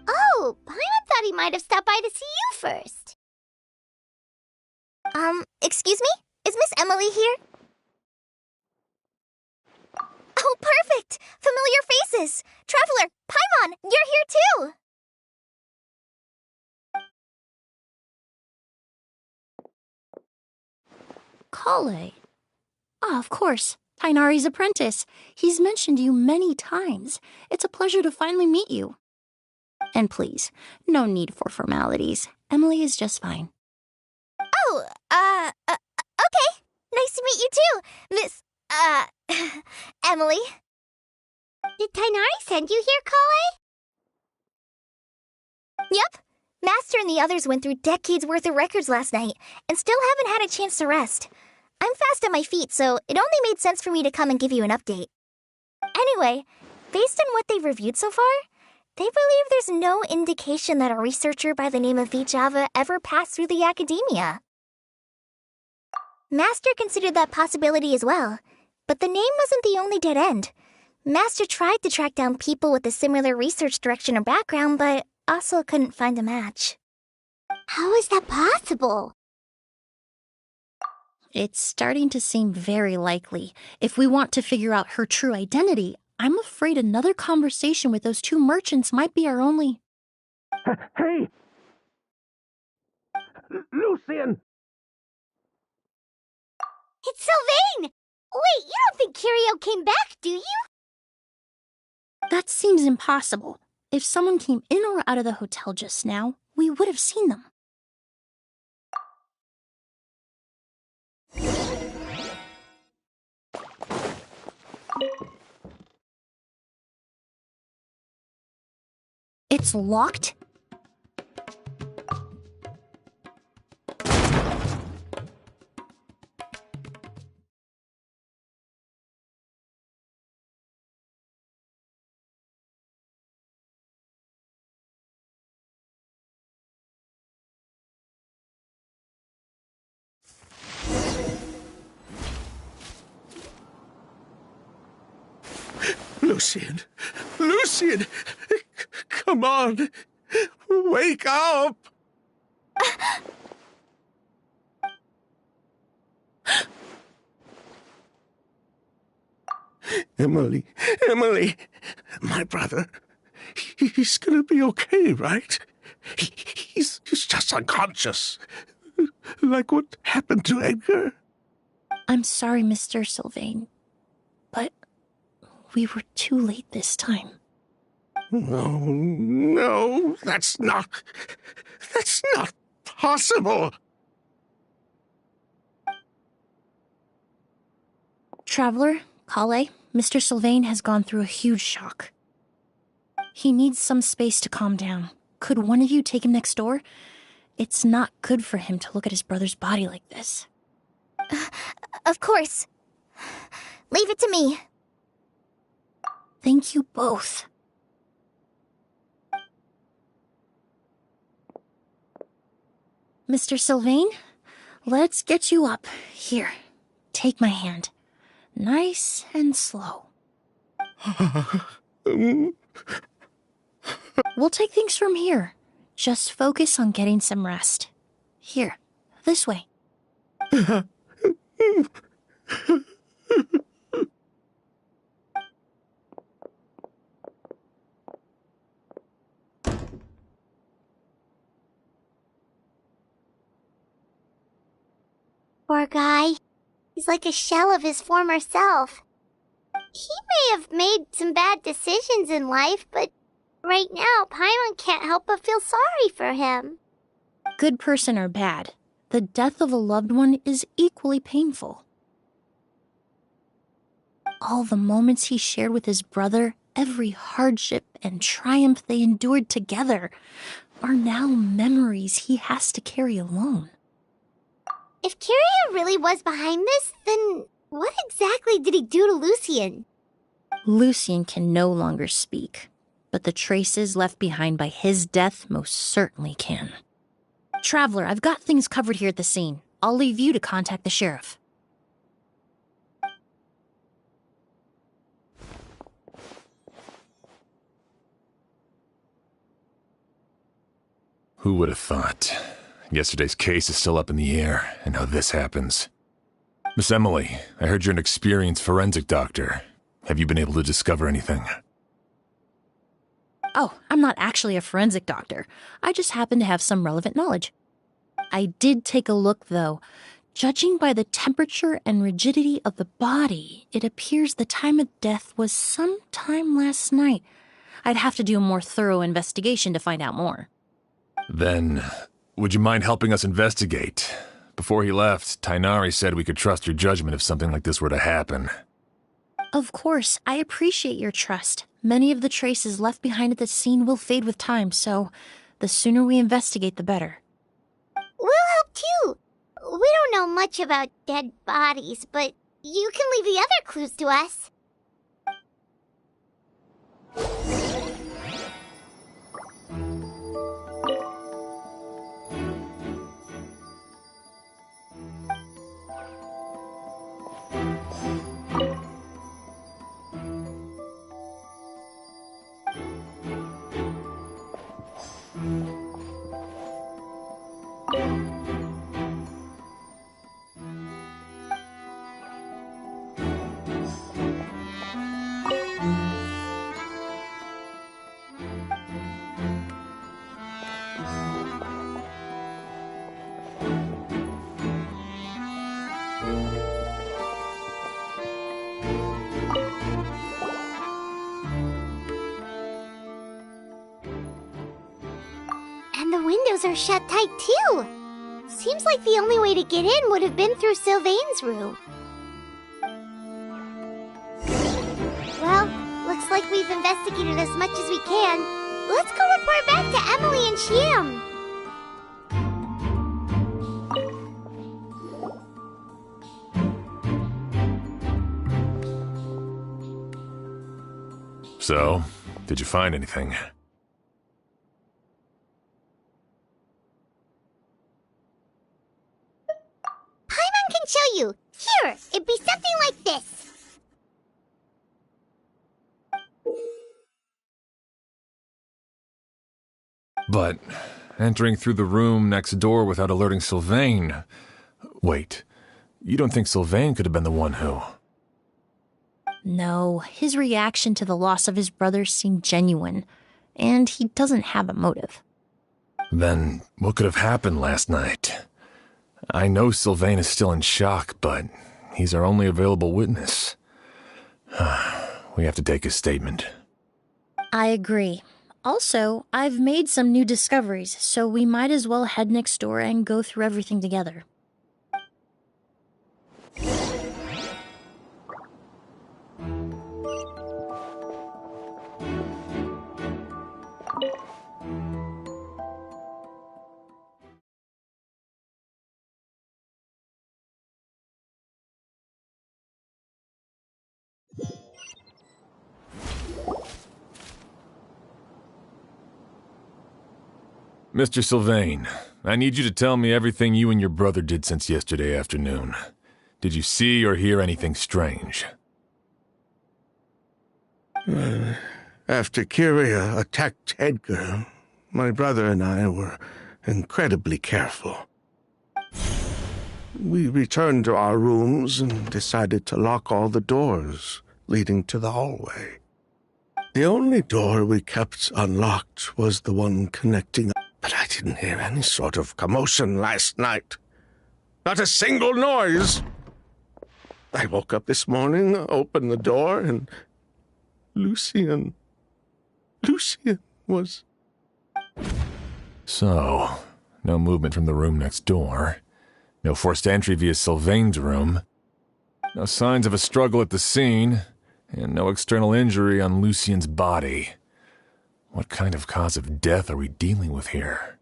Oh, Paimon thought he might have stopped by to see you first. Excuse me? Is Miss Emilie here? Oh, perfect! Familiar faces! Traveler, Paimon, you're here too! Kale. Ah, of course. Tainari's apprentice. He's mentioned you many times. It's a pleasure to finally meet you. And please, no need for formalities. Emilie is just fine. Oh, okay. Nice to meet you too, Miss, Emilie. Did Tainari send you here, Kale? Yep. Master and the others went through decades worth of records last night, and still haven't had a chance to rest. I'm fast on my feet, so it only made sense for me to come and give you an update. Anyway, based on what they've reviewed so far, they believe there's no indication that a researcher by the name of Vijava ever passed through the academia. Master considered that possibility as well, but the name wasn't the only dead end. Master tried to track down people with a similar research direction or background, but also couldn't find a match. How is that possible? It's starting to seem very likely. If we want to figure out her true identity, I'm afraid another conversation with those two merchants might be our only... Hey! Lucian! It's Sylvain! Wait, you don't think Kirio came back, do you? That seems impossible. If someone came in or out of the hotel just now, we would have seen them. It's locked? Lucian! Lucian! Come on! Wake up! Emilie, my brother, he's gonna be okay, right? He's just unconscious. Like what happened to Edgar? I'm sorry, Mr. Sylvain, but we were too late this time. No, that's not possible. Traveler, Kale, Mr. Sylvain has gone through a huge shock. He needs some space to calm down. Could one of you take him next door? It's not good for him to look at his brother's body like this. Of course. Leave it to me. Thank you both. Mr. Sylvain, let's get you up. Here, take my hand. Nice and slow. We'll take things from here. Just focus on getting some rest. Here, this way. Poor guy. He's like a shell of his former self. He may have made some bad decisions in life, but right now, Paimon can't help but feel sorry for him. Good person or bad, the death of a loved one is equally painful. All the moments he shared with his brother, every hardship and triumph they endured together, are now memories he has to carry alone. If Kiria really was behind this, then what exactly did he do to Lucien? Lucien can no longer speak, but the traces left behind by his death most certainly can. Traveler, I've got things covered here at the scene. I'll leave you to contact the sheriff. Who would have thought? Yesterday's case is still up in the air, and now this happens. Miss Emilie, I heard you're an experienced forensic doctor. Have you been able to discover anything? Oh, I'm not actually a forensic doctor. I just happen to have some relevant knowledge. I did take a look, though. Judging by the temperature and rigidity of the body, it appears the time of death was sometime last night. I'd have to do a more thorough investigation to find out more. Then, would you mind helping us investigate? Before he left, Tighnari said we could trust your judgment if something like this were to happen. Of course, I appreciate your trust. Many of the traces left behind at the scene will fade with time, so the sooner we investigate, the better. We'll help too. We don't know much about dead bodies, but you can leave the other clues to us. And the windows are shut tight too. Seems like the only way to get in would have been through Sylvain's room. Well, looks like we've investigated as much as we can. Let's go report back to Emilie and Shiam. So, did you find anything? Paimon can show you. Here, it'd be something like this. But entering through the room next door without alerting Sylvain... Wait, you don't think Sylvain could have been the one who... No, his reaction to the loss of his brother seemed genuine, and he doesn't have a motive. Then what could have happened last night? I know Sylvain is still in shock, but He's our only available witness. We have to take his statement. I agree. Also, I've made some new discoveries, so we might as well head next door and go through everything together. Mr. Sylvain, I need you to tell me everything you and your brother did since yesterday afternoon. Did you see or hear anything strange? After Kyria attacked Edgar, my brother and I were incredibly careful. We returned to our rooms and decided to lock all the doors leading to the hallway. The only door we kept unlocked was the one connecting. But I didn't hear any sort of commotion last night. Not a single noise. I woke up this morning, opened the door, and Lucien was... So, no movement from the room next door. No forced entry via Sylvain's room. No signs of a struggle at the scene. And no external injury on Lucien's body. What kind of cause of death are we dealing with here?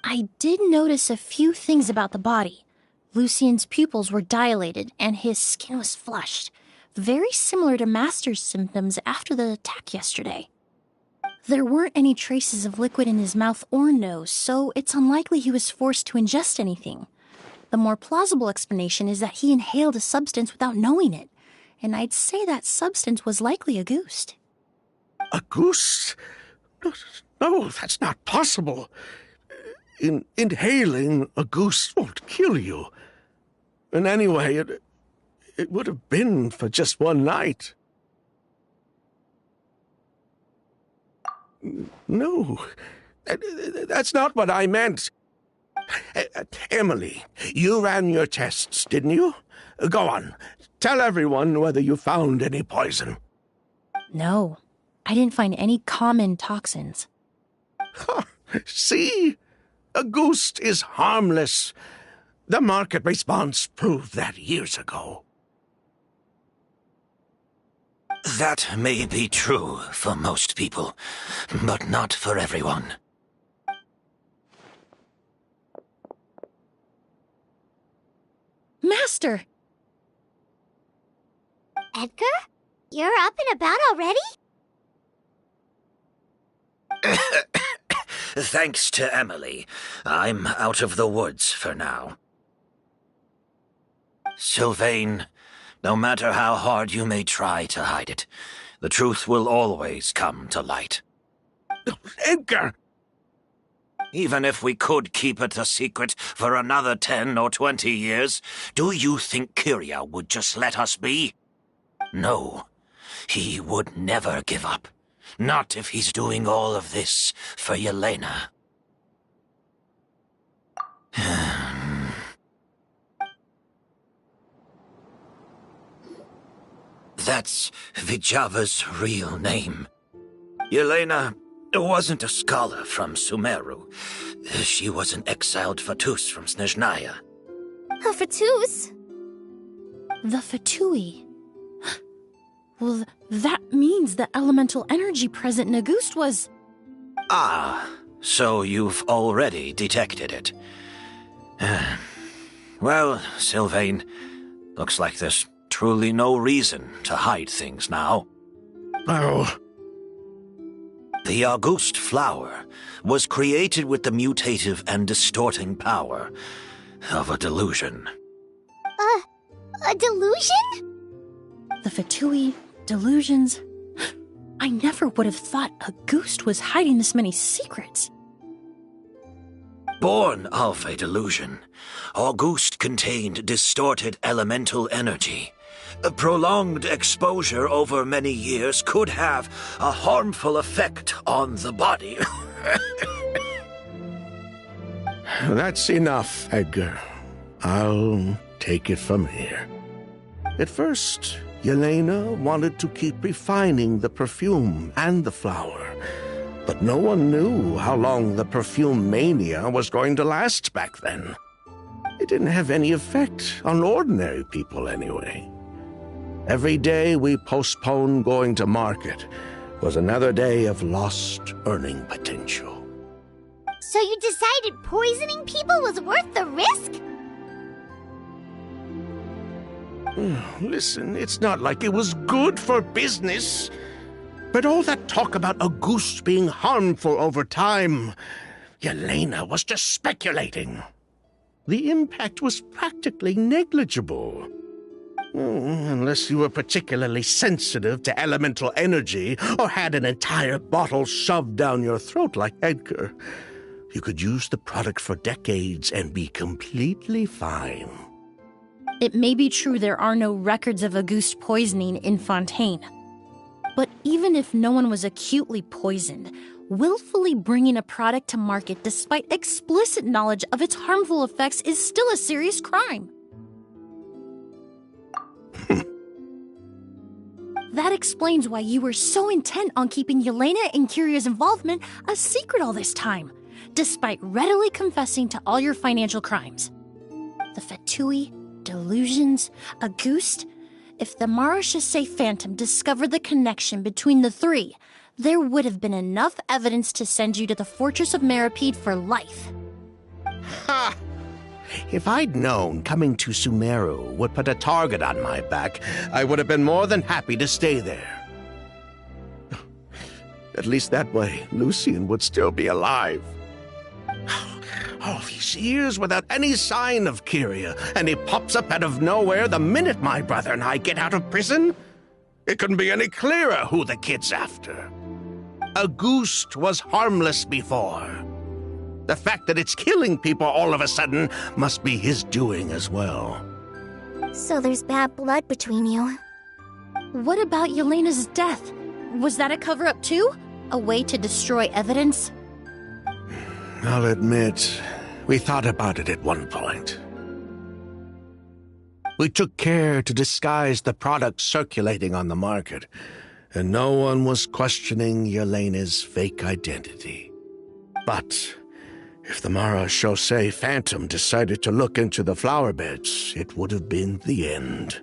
I did notice a few things about the body. Lucien's pupils were dilated, and his skin was flushed, very similar to Master's symptoms after the attack yesterday. There weren't any traces of liquid in his mouth or nose, so it's unlikely he was forced to ingest anything. The more plausible explanation is that he inhaled a substance without knowing it, and I'd say that substance was likely a ghost. A goose? No, that's not possible. Inhaling a goose won't kill you. And anyway, it would have been for just one night. No, that's not what I meant. Emilie, you ran your tests, didn't you? Go on, tell everyone whether you found any poison. No, I didn't find any common toxins. See? A ghost is harmless. The market response proved that years ago. That may be true for most people, but not for everyone. Master! Edgar? You're up and about already? Thanks to Emilie, I'm out of the woods for now. Sylvain, no matter how hard you may try to hide it, the truth will always come to light. Edgar! Even if we could keep it a secret for another 10 or 20 years, do you think Kyria would just let us be? No, he would never give up. Not if he's doing all of this for Yelena. That's Vijava's real name. Yelena wasn't a scholar from Sumeru. She was an exiled Fatus from Snezhnaya. A Fatus? The Fatui. Well, that means the elemental energy present in Auguste was... Ah, so you've already detected it. Well, Sylvain, looks like there's truly no reason to hide things now. Oh. The Auguste flower was created with the mutative and distorting power of a delusion. A delusion? The Fatui, delusions... I never would have thought Auguste was hiding this many secrets. Born of a delusion, Auguste contained distorted elemental energy. A prolonged exposure over many years could have a harmful effect on the body. That's enough, Edgar. I'll take it from here. At first, Yelena wanted to keep refining the perfume and the flower, but no one knew how long the perfume mania was going to last back then. It didn't have any effect on ordinary people anyway. Every day we postponed going to market was another day of lost earning potential. So you decided poisoning people was worth the risk? Listen, it's not like it was good for business. But all that talk about a goose being harmful over time, Yelena was just speculating. The impact was practically negligible. Unless you were particularly sensitive to elemental energy or had an entire bottle shoved down your throat like Edgar. You could use the product for decades and be completely fine. It may be true there are no records of Auguste poisoning in Fontaine. But even if no one was acutely poisoned, willfully bringing a product to market despite explicit knowledge of its harmful effects is still a serious crime. That explains why you were so intent on keeping Yelena and Kiria's involvement a secret all this time, despite readily confessing to all your financial crimes. The Fatui, delusions, Auguste. If the Marechaussee Phantom discovered the connection between the three, there would have been enough evidence to send you to the Fortress of Meripede for life. Ha! If I'd known coming to Sumeru would put a target on my back, I would have been more than happy to stay there. At least that way, Lucien would still be alive. All these years without any sign of Kiria, and he pops up out of nowhere the minute my brother and I get out of prison? It couldn't be any clearer who the kid's after. Auguste was harmless before. The fact that it's killing people all of a sudden must be his doing as well. So there's bad blood between you. What about Yelena's death? Was that a cover-up too? A way to destroy evidence? I'll admit, we thought about it at one point. We took care to disguise the products circulating on the market, and no one was questioning Yelena's fake identity. But if the Marechaussee Phantom decided to look into the flower beds, it would have been the end.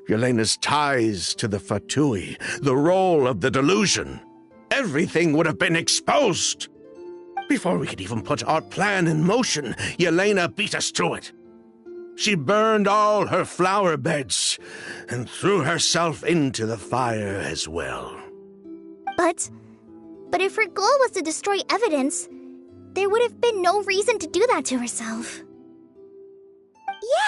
Yelena's ties to the Fatui, the role of the delusion, everything would have been exposed. Before we could even put our plan in motion, Yelena beat us to it. She burned all her flower beds and threw herself into the fire as well. But if her goal was to destroy evidence, there would have been no reason to do that to herself.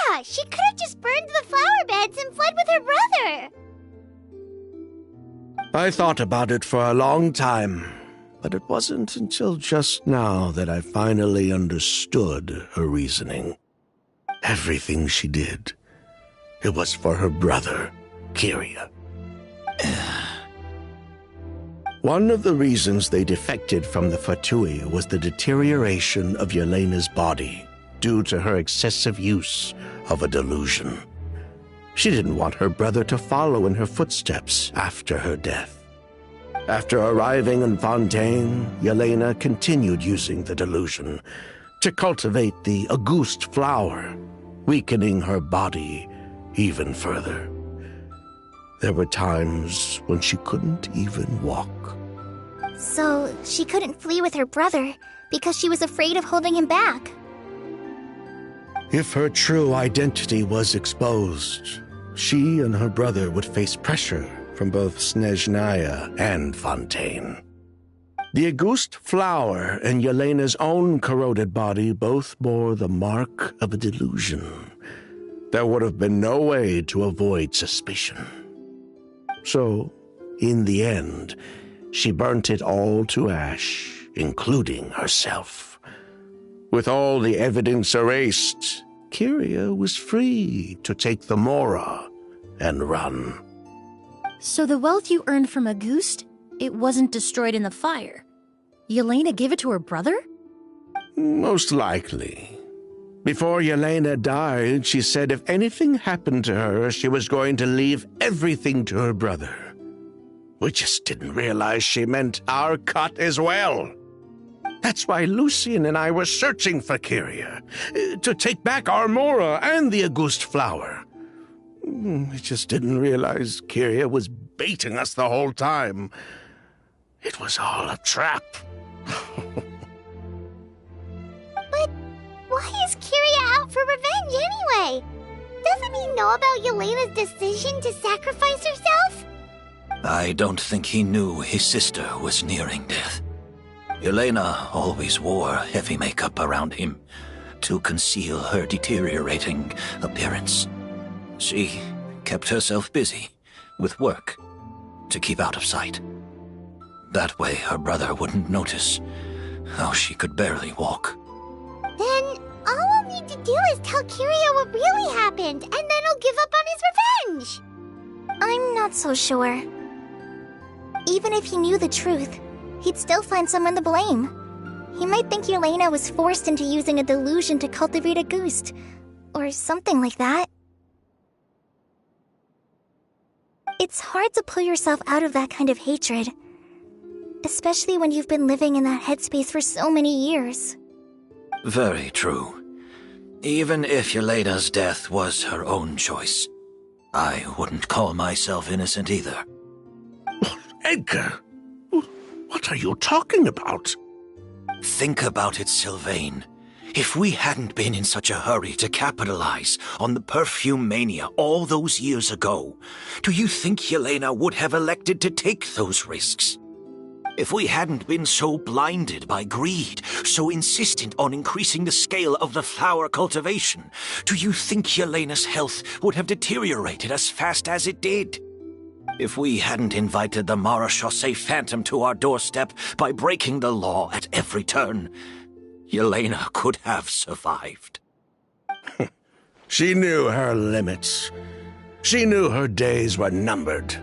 Yeah, she could have just burned the flower beds and fled with her brother. I thought about it for a long time, but it wasn't until just now that I finally understood her reasoning. Everything she did, it was for her brother, Kiria. One of the reasons they defected from the Fatui was the deterioration of Yelena's body due to her excessive use of a delusion. She didn't want her brother to follow in her footsteps after her death. After arriving in Fontaine, Yelena continued using the delusion to cultivate the Auguste flower, weakening her body even further. There were times when she couldn't even walk. So she couldn't flee with her brother because she was afraid of holding him back. If her true identity was exposed, she and her brother would face pressure from both Snezhnaya and Fontaine. The Auguste flower and Yelena's own corroded body both bore the mark of a delusion. There would have been no way to avoid suspicion. So, in the end, she burnt it all to ash, including herself. With all the evidence erased, Kiria was free to take the Mora and run. So the wealth you earned from Auguste, it wasn't destroyed in the fire. Yelena gave it to her brother? Most likely. Before Yelena died, she said if anything happened to her, she was going to leave everything to her brother. We just didn't realize she meant our cut as well. That's why Lucian and I were searching for Kyria, to take back our Mora and the August flower. We just didn't realize Kyria was baiting us the whole time. It was all a trap. But why is Kyria out for revenge anyway? Doesn't he know about Yelena's decision to sacrifice herself? I don't think he knew his sister was nearing death. Yelena always wore heavy makeup around him to conceal her deteriorating appearance. She kept herself busy with work to keep out of sight. That way her brother wouldn't notice how she could barely walk. Then all we'll need to do is tell Kyria what really happened, and then he'll give up on his revenge. I'm not so sure. Even if he knew the truth, he'd still find someone to blame. He might think Yelena was forced into using a delusion to cultivate a ghost, or something like that. It's hard to pull yourself out of that kind of hatred, especially when you've been living in that headspace for so many years. Very true. Even if Yelena's death was her own choice, I wouldn't call myself innocent either. Edgar, what are you talking about? Think about it, Sylvain. If we hadn't been in such a hurry to capitalize on the perfume mania all those years ago, do you think Yelena would have elected to take those risks? If we hadn't been so blinded by greed, so insistent on increasing the scale of the flower cultivation, do you think Yelena's health would have deteriorated as fast as it did? If we hadn't invited the Marechaussee Phantom to our doorstep by breaking the law at every turn, Yelena could have survived. She knew her limits. She knew her days were numbered.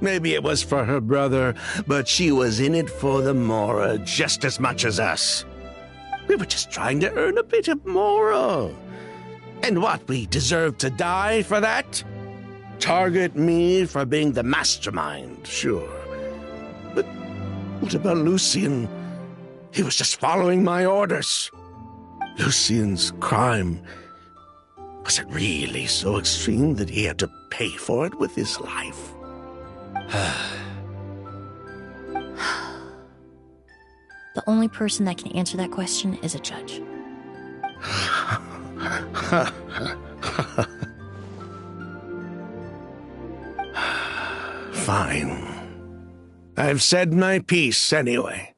Maybe it was for her brother, but she was in it for the Mora just as much as us. We were just trying to earn a bit of Mora. And what, we deserve to die for that? Target me for being the mastermind, sure. But what about Lucian? He was just following my orders. Lucian's crime, was it really so extreme that he had to pay for it with his life? The only person that can answer that question is a judge. Fine. I've said my piece anyway.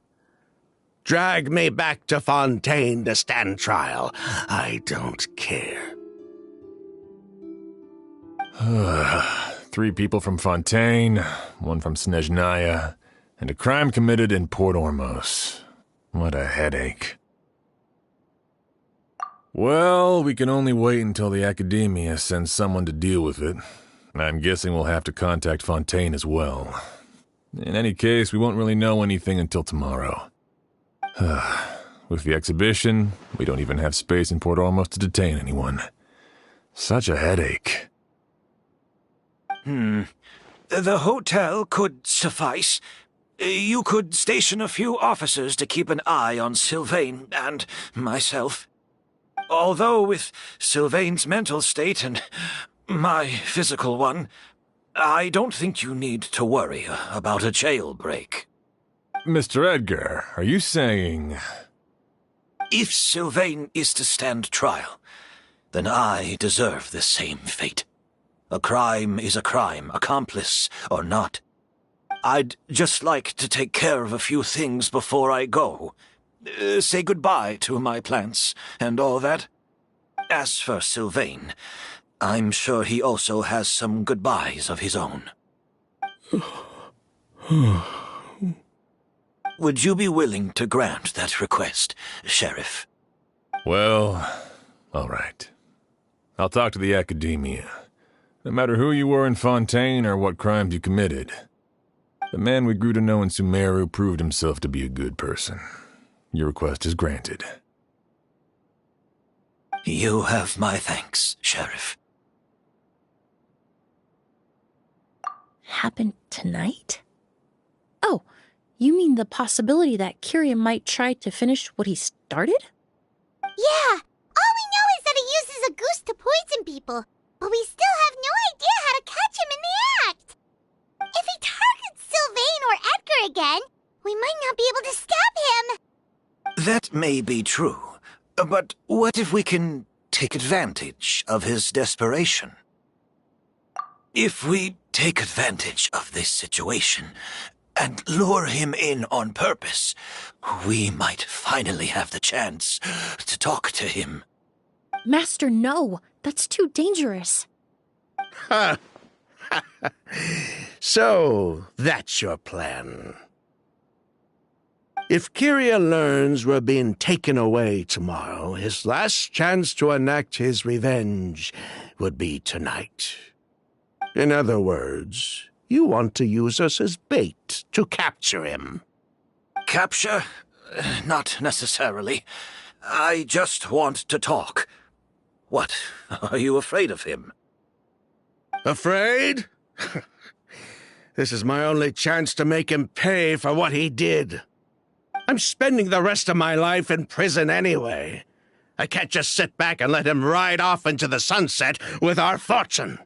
Drag me back to Fontaine to stand trial. I don't care. 3 people from Fontaine, 1 from Snezhnaya, and a crime committed in Port Ormos. What a headache. Well, we can only wait until the Academia sends someone to deal with it. I'm guessing we'll have to contact Fontaine as well. In any case, we won't really know anything until tomorrow. With the exhibition, we don't even have space in Port Ormos to detain anyone. Such a headache. The hotel could suffice. You could station a few officers to keep an eye on Sylvain and myself. Although with Sylvain's mental state and my physical one, I don't think you need to worry about a jailbreak. Mr. Edgar, are you saying... If Sylvain is to stand trial, then I deserve the same fate. A crime is a crime, accomplice or not. I'd just like to take care of a few things before I go. Say goodbye to my plants and all that. As for Sylvain, I'm sure he also has some goodbyes of his own. Would you be willing to grant that request, Sheriff? Well, all right. I'll talk to the Academia. No matter who you were in Fontaine or what crimes you committed, the man we grew to know in Sumeru proved himself to be a good person. Your request is granted. You have my thanks, Sheriff. Happened tonight? Oh, you mean the possibility that Kiria might try to finish what he started? Yeah, all we know is that he uses a goose to poison people, but we still have no idea how to catch him in the act. If he targets Sylvain or Edgar again, we might not be able to stop him. That may be true, but what if we can take advantage of his desperation? If we take advantage of this situation and lure him in on purpose, we might finally have the chance to talk to him. Master, no. That's too dangerous. So, that's your plan. If Kiria learns we're being taken away tomorrow, his last chance to enact his revenge would be tonight. In other words, you want to use us as bait to capture him. Capture? Not necessarily. I just want to talk. What? Are you afraid of him? Afraid? This is my only chance to make him pay for what he did. I'm spending the rest of my life in prison anyway. I can't just sit back and let him ride off into the sunset with our fortune.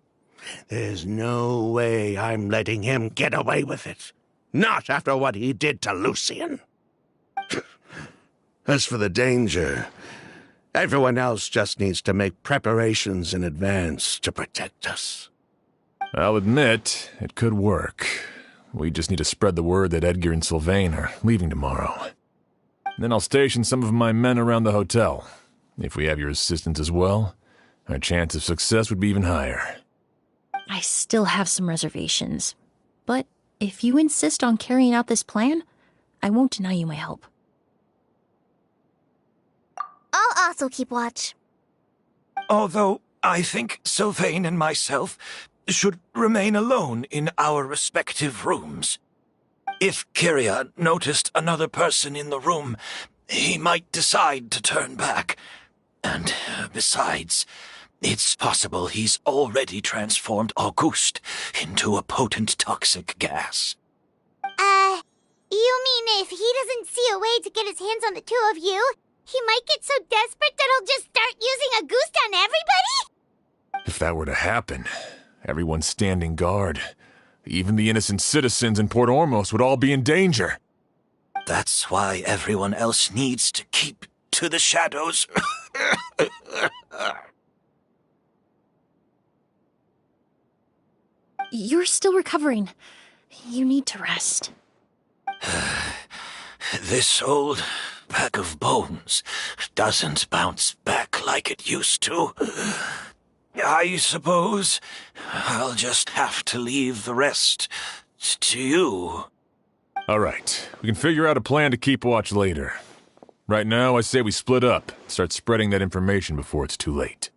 There's no way I'm letting him get away with it. Not after what he did to Lucian. As for the danger, everyone else just needs to make preparations in advance to protect us. I'll admit, it could work. We just need to spread the word that Edgar and Sylvain are leaving tomorrow. Then I'll station some of my men around the hotel. If we have your assistance as well, our chance of success would be even higher. I still have some reservations. But if you insist on carrying out this plan, I won't deny you my help. I'll also keep watch. Although I think Sylvain and myself should remain alone in our respective rooms. If Kiria noticed another person in the room, he might decide to turn back. And besides, it's possible he's already transformed Auguste into a potent toxic gas. You mean if he doesn't see a way to get his hands on the two of you, he might get so desperate that he'll just start using Auguste on everybody? If that were to happen, everyone standing guard, even the innocent citizens in Port Ormos would all be in danger. That's why everyone else needs to keep to the shadows. You're still recovering. You need to rest. This old bag of bones doesn't bounce back like it used to. I suppose I'll just have to leave the rest to you. All right, we can figure out a plan to keep watch later. Right now, I say we split up, start spreading that information before it's too late.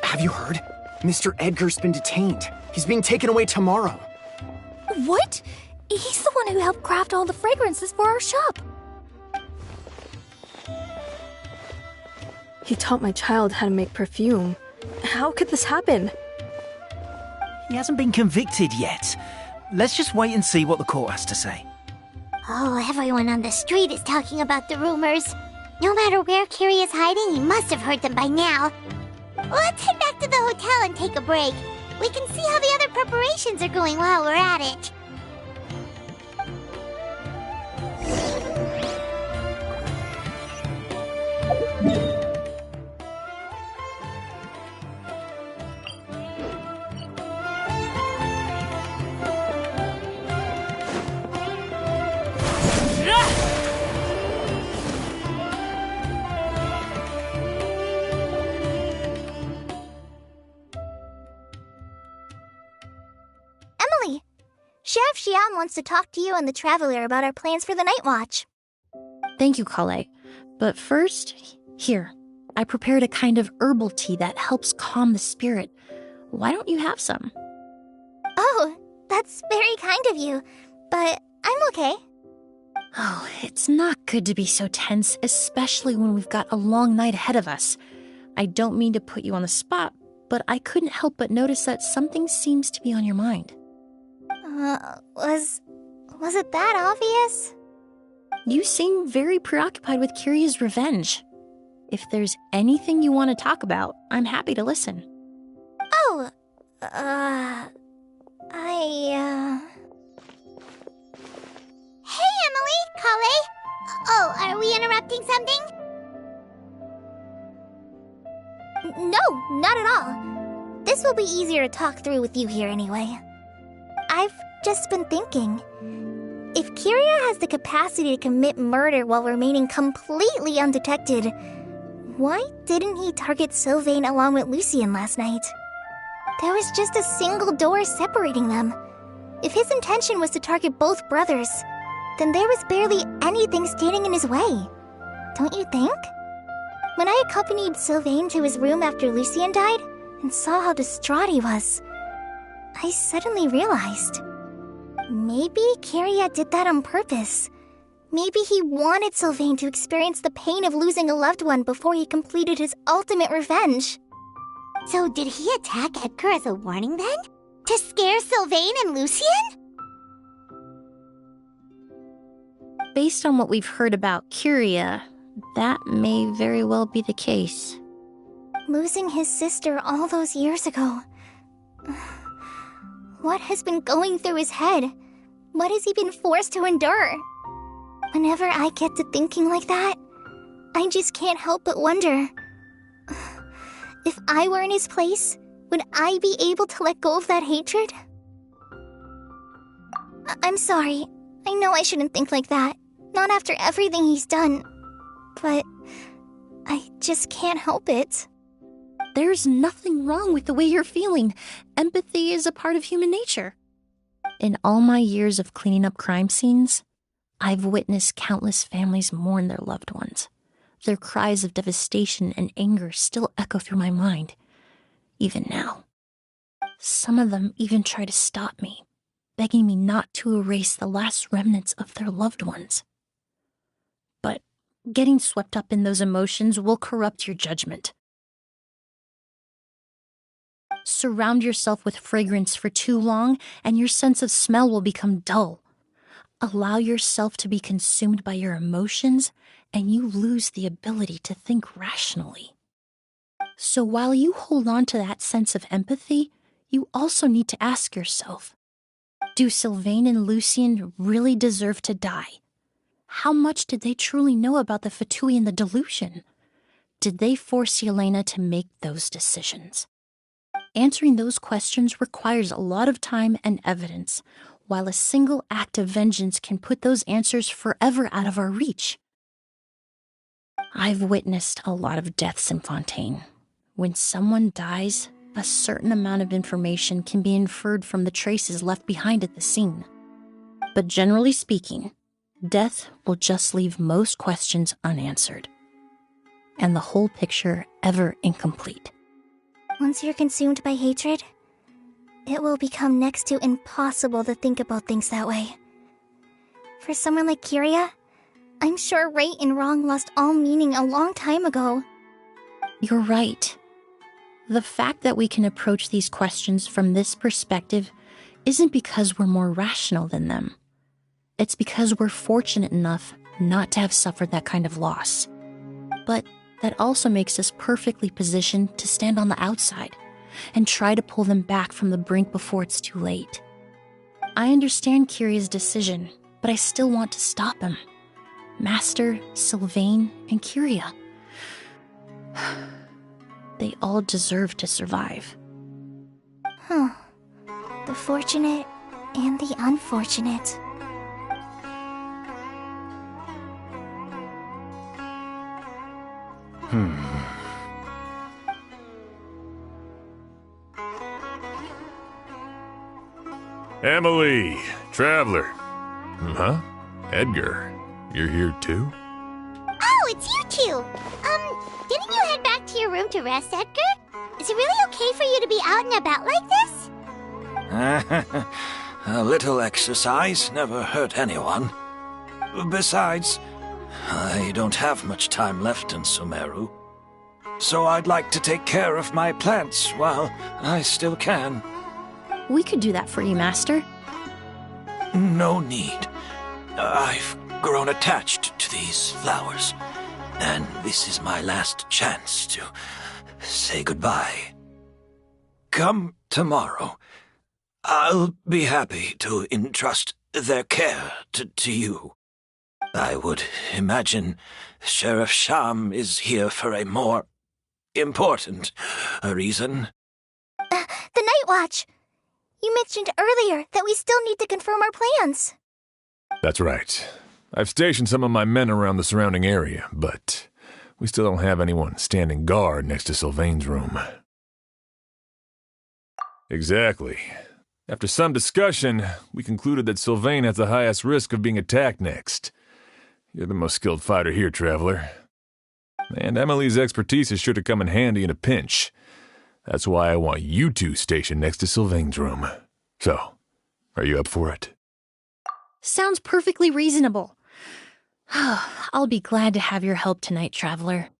Have you heard? Mr. Edgar's been detained. He's being taken away tomorrow. What? He's the one who helped craft all the fragrances for our shop. He taught my child how to make perfume. How could this happen? He hasn't been convicted yet. Let's just wait and see what the court has to say. Oh, everyone on the street is talking about the rumors. No matter where Kiria is hiding, he must have heard them by now. Let's head back to the hotel and take a break. We can see how the other preparations are going while we're at it. Chef Xian wants to talk to you and the Traveler about our plans for the night watch. Thank you, Kale. But first, here, I prepared a kind of herbal tea that helps calm the spirit. Why don't you have some? Oh, that's very kind of you, but I'm okay. Oh, it's not good to be so tense, especially when we've got a long night ahead of us. I don't mean to put you on the spot, but I couldn't help but notice that something seems to be on your mind. Was it that obvious? You seem very preoccupied with Kiria's revenge. If there's anything you want to talk about, I'm happy to listen. Oh, Hey, Emilie, Kale. Oh, are we interrupting something? No, not at all. This will be easier to talk through with you here anyway. I've just been thinking. If Kiria has the capacity to commit murder while remaining completely undetected, why didn't he target Sylvain along with Lucien last night? There was just a single door separating them. If his intention was to target both brothers, then there was barely anything standing in his way. Don't you think? When I accompanied Sylvain to his room after Lucien died and saw how distraught he was, I suddenly realized. Maybe Kiria did that on purpose. Maybe he wanted Sylvain to experience the pain of losing a loved one before he completed his ultimate revenge. So did he attack Edgar as a warning then? To scare Sylvain and Lucien? Based on what we've heard about Kiria, that may very well be the case. Losing his sister all those years ago. What has been going through his head? What has he been forced to endure? Whenever I get to thinking like that, I just can't help but wonder. If I were in his place, would I be able to let go of that hatred? I'm sorry. I know I shouldn't think like that. Not after everything he's done. But I just can't help it. There's nothing wrong with the way you're feeling. Empathy is a part of human nature. In all my years of cleaning up crime scenes, I've witnessed countless families mourn their loved ones. Their cries of devastation and anger still echo through my mind, even now. Some of them even try to stop me, begging me not to erase the last remnants of their loved ones. But getting swept up in those emotions will corrupt your judgment. Surround yourself with fragrance for too long, and your sense of smell will become dull. Allow yourself to be consumed by your emotions, and you lose the ability to think rationally. So while you hold on to that sense of empathy, you also need to ask yourself, do Sylvain and Lucien really deserve to die? How much did they truly know about the Fatui and the delusion? Did they force Yelena to make those decisions? Answering those questions requires a lot of time and evidence, while a single act of vengeance can put those answers forever out of our reach. I've witnessed a lot of deaths in Fontaine. When someone dies, a certain amount of information can be inferred from the traces left behind at the scene. But generally speaking, death will just leave most questions unanswered, and the whole picture ever incomplete. Once you're consumed by hatred, it will become next to impossible to think about things that way. For someone like Kiria, I'm sure right and wrong lost all meaning a long time ago. You're right. The fact that we can approach these questions from this perspective isn't because we're more rational than them. It's because we're fortunate enough not to have suffered that kind of loss. But that also makes us perfectly positioned to stand on the outside and try to pull them back from the brink before it's too late. I understand Kiria's decision, but I still want to stop him. Master, Sylvain, and Kiria. They all deserve to survive. The fortunate and the unfortunate. Emilie, Traveler. Huh? Edgar, you're here too? Oh, it's you two! Didn't you head back to your room to rest, Edgar? Is it really okay for you to be out and about like this? A little exercise never hurt anyone. Besides, I don't have much time left in Sumeru. So I'd like to take care of my plants while I still can. We could do that for you, Master. No need. I've grown attached to these flowers, and this is my last chance to say goodbye. Come tomorrow. I'll be happy to entrust their care to you. I would imagine Sheriff Sham is here for a more important reason. The Night Watch! You mentioned earlier that we still need to confirm our plans. That's right. I've stationed some of my men around the surrounding area, but we still don't have anyone standing guard next to Sylvain's room. Exactly. After some discussion, we concluded that Sylvain has the highest risk of being attacked next. You're the most skilled fighter here, Traveler. And Emilie's expertise is sure to come in handy in a pinch. That's why I want you two stationed next to Sylvain's room. So, are you up for it? Sounds perfectly reasonable. I'll be glad to have your help tonight, Traveler.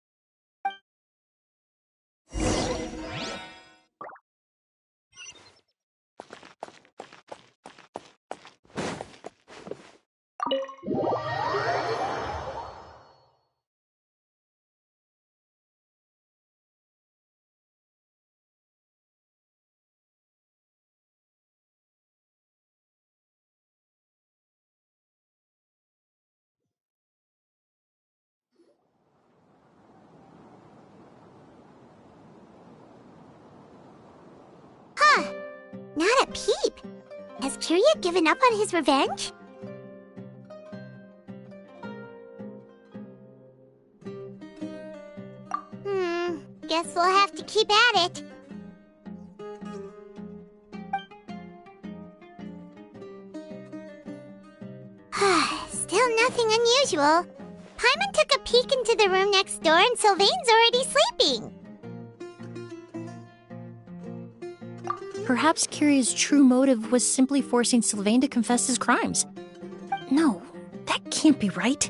Not a peep. Has Kirya given up on his revenge? Guess we'll have to keep at it. Still nothing unusual. Paimon took a peek into the room next door and Sylvain's already sleeping. Perhaps Kirya's true motive was simply forcing Sylvain to confess his crimes. No, that can't be right.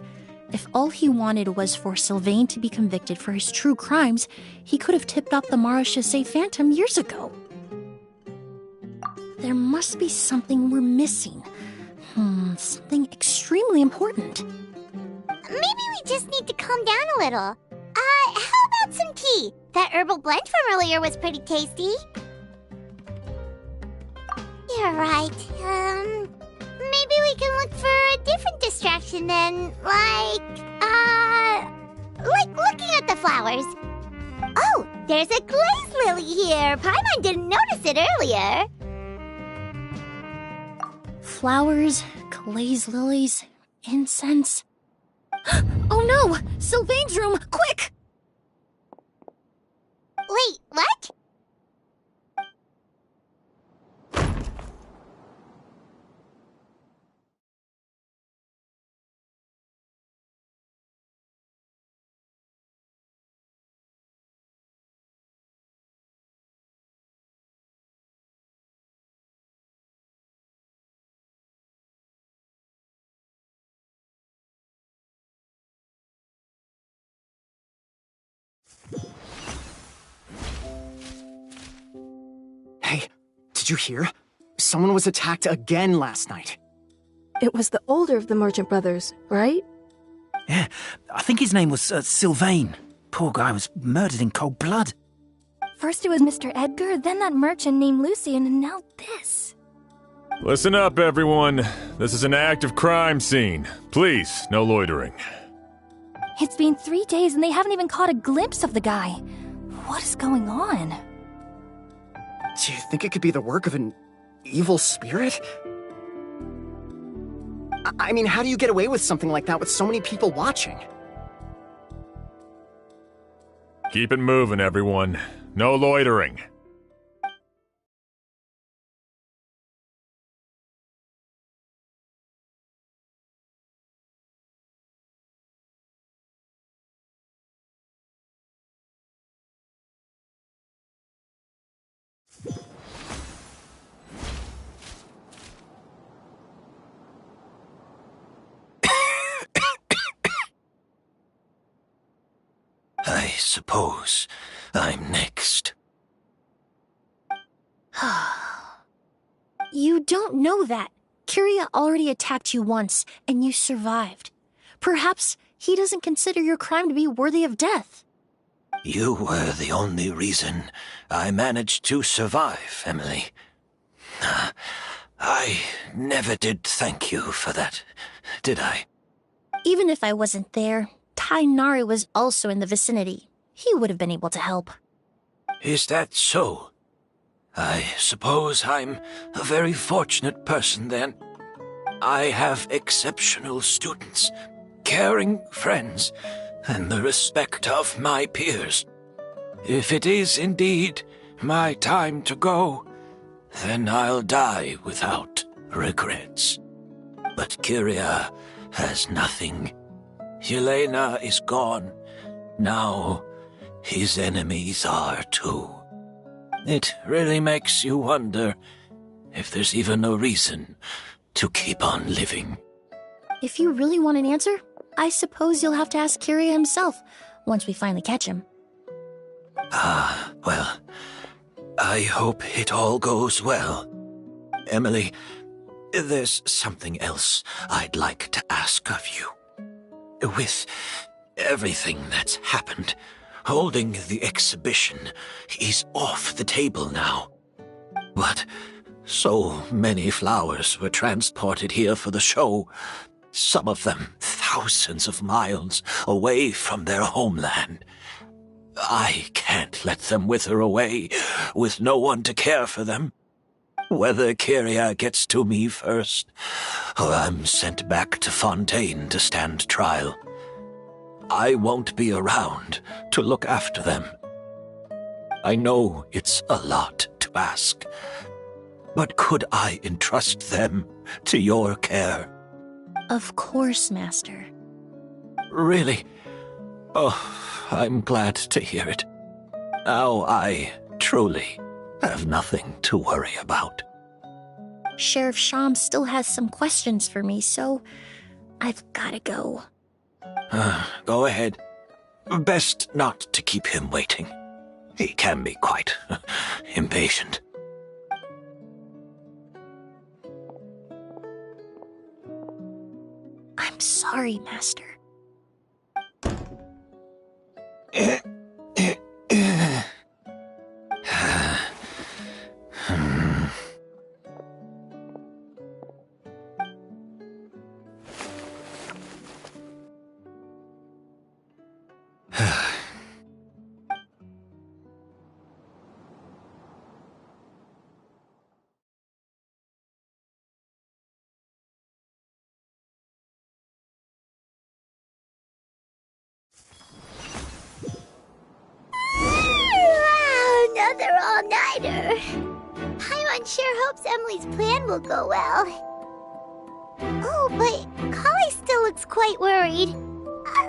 If all he wanted was for Sylvain to be convicted for his true crimes, he could have tipped off the Marechaussee Phantom years ago. There must be something we're missing. Something extremely important. Maybe we just need to calm down a little. How about some tea? That herbal blend from earlier was pretty tasty. You're right. Maybe we can look for a different distraction then, like looking at the flowers. Oh, there's a glaze lily here. Paimon didn't notice it earlier. Flowers, glaze lilies, incense. Oh no! Sylvain's room! Quick! Wait, what? Hey, did you hear? Someone was attacked again last night. It was the older of the merchant brothers, right? Yeah, I think his name was Sylvain. Poor guy was murdered in cold blood. First it was Mr. Edgar, then that merchant named Lucian, and now this. Listen up, everyone. This is an active crime scene. Please, no loitering. It's been 3 days and they haven't even caught a glimpse of the guy. What is going on? Do you think it could be the work of an evil spirit? I mean, how do you get away with something like that with so many people watching? Keep it moving, everyone. No loitering. suppose I'm next. You don't know that. Kiria already attacked you once, and you survived. Perhaps he doesn't consider your crime to be worthy of death. You were the only reason I managed to survive, Emilie. I never did thank you for that, did I? Even if I wasn't there, Tainari was also in the vicinity. He would have been able to help. Is that so? I suppose I'm a very fortunate person then. I have exceptional students, caring friends, and the respect of my peers. If it is indeed my time to go, then I'll die without regrets. But Kiria has nothing. Yelena is gone. Now his enemies are too. It really makes you wonder if there's even a reason to keep on living. If you really want an answer, I suppose you'll have to ask Kiria himself once we finally catch him. Well, I hope it all goes well. Emilie, there's something else I'd like to ask of you. With everything that's happened, holding the exhibition is off the table now. But so many flowers were transported here for the show, some of them thousands of miles away from their homeland. I can't let them wither away with no one to care for them. Whether Kiria gets to me first, or I'm sent back to Fontaine to stand trial, I won't be around to look after them. I know it's a lot to ask, but could I entrust them to your care? Of course, Master. Really? Oh, I'm glad to hear it. Now I truly have nothing to worry about. Sheriff Sham still has some questions for me, so I've gotta go. Go ahead. Best not to keep him waiting. He can be quite impatient. I'm sorry, Master. Another all-nighter. Paimon sure hopes Emilie's plan will go well. Oh, but Kali still looks quite worried.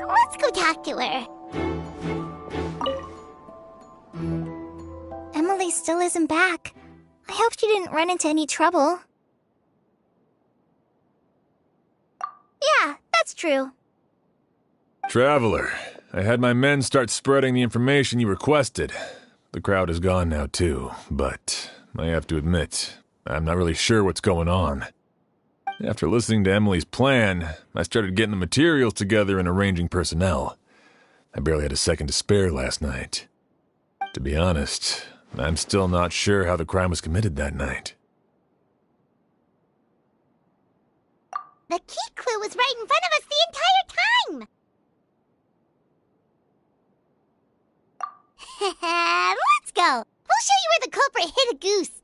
Let's go talk to her. Emilie still isn't back. I hope she didn't run into any trouble. Yeah, that's true. Traveler, I had my men start spreading the information you requested. The crowd is gone now too, but I have to admit, I'm not really sure what's going on. After listening to Emilie's plan, I started getting the materials together and arranging personnel. I barely had a second to spare last night. To be honest, I'm still not sure how the crime was committed that night. The key clue was right in front of us the entire time! Let's go! We'll show you where the culprit hid a goose.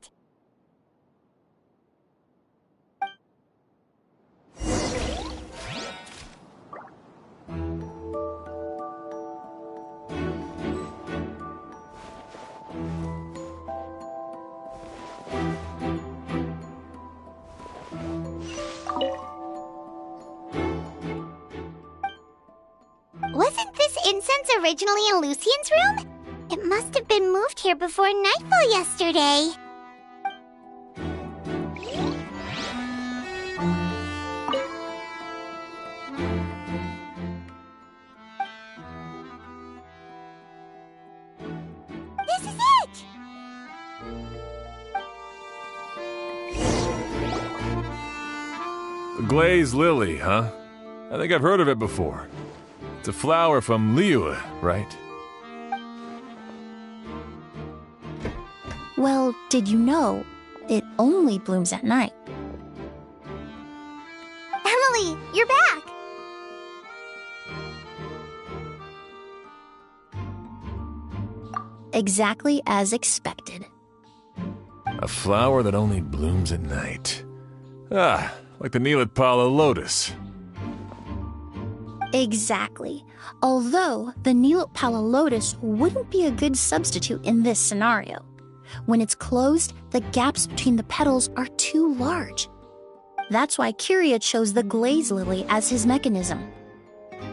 Wasn't this incense originally in Lucien's room? It must have been moved here before nightfall yesterday. The glazed lily, huh? I think I've heard of it before. It's a flower from Liyue, right? Well, did you know it only blooms at night? Emilie, you're back! Exactly as expected. A flower that only blooms at night. Ah, like the Neelitpala lotus. Exactly. Although the Neelitpala lotus wouldn't be a good substitute in this scenario. When it's closed, the gaps between the petals are too large. That's why Kiria chose the glaze lily as his mechanism.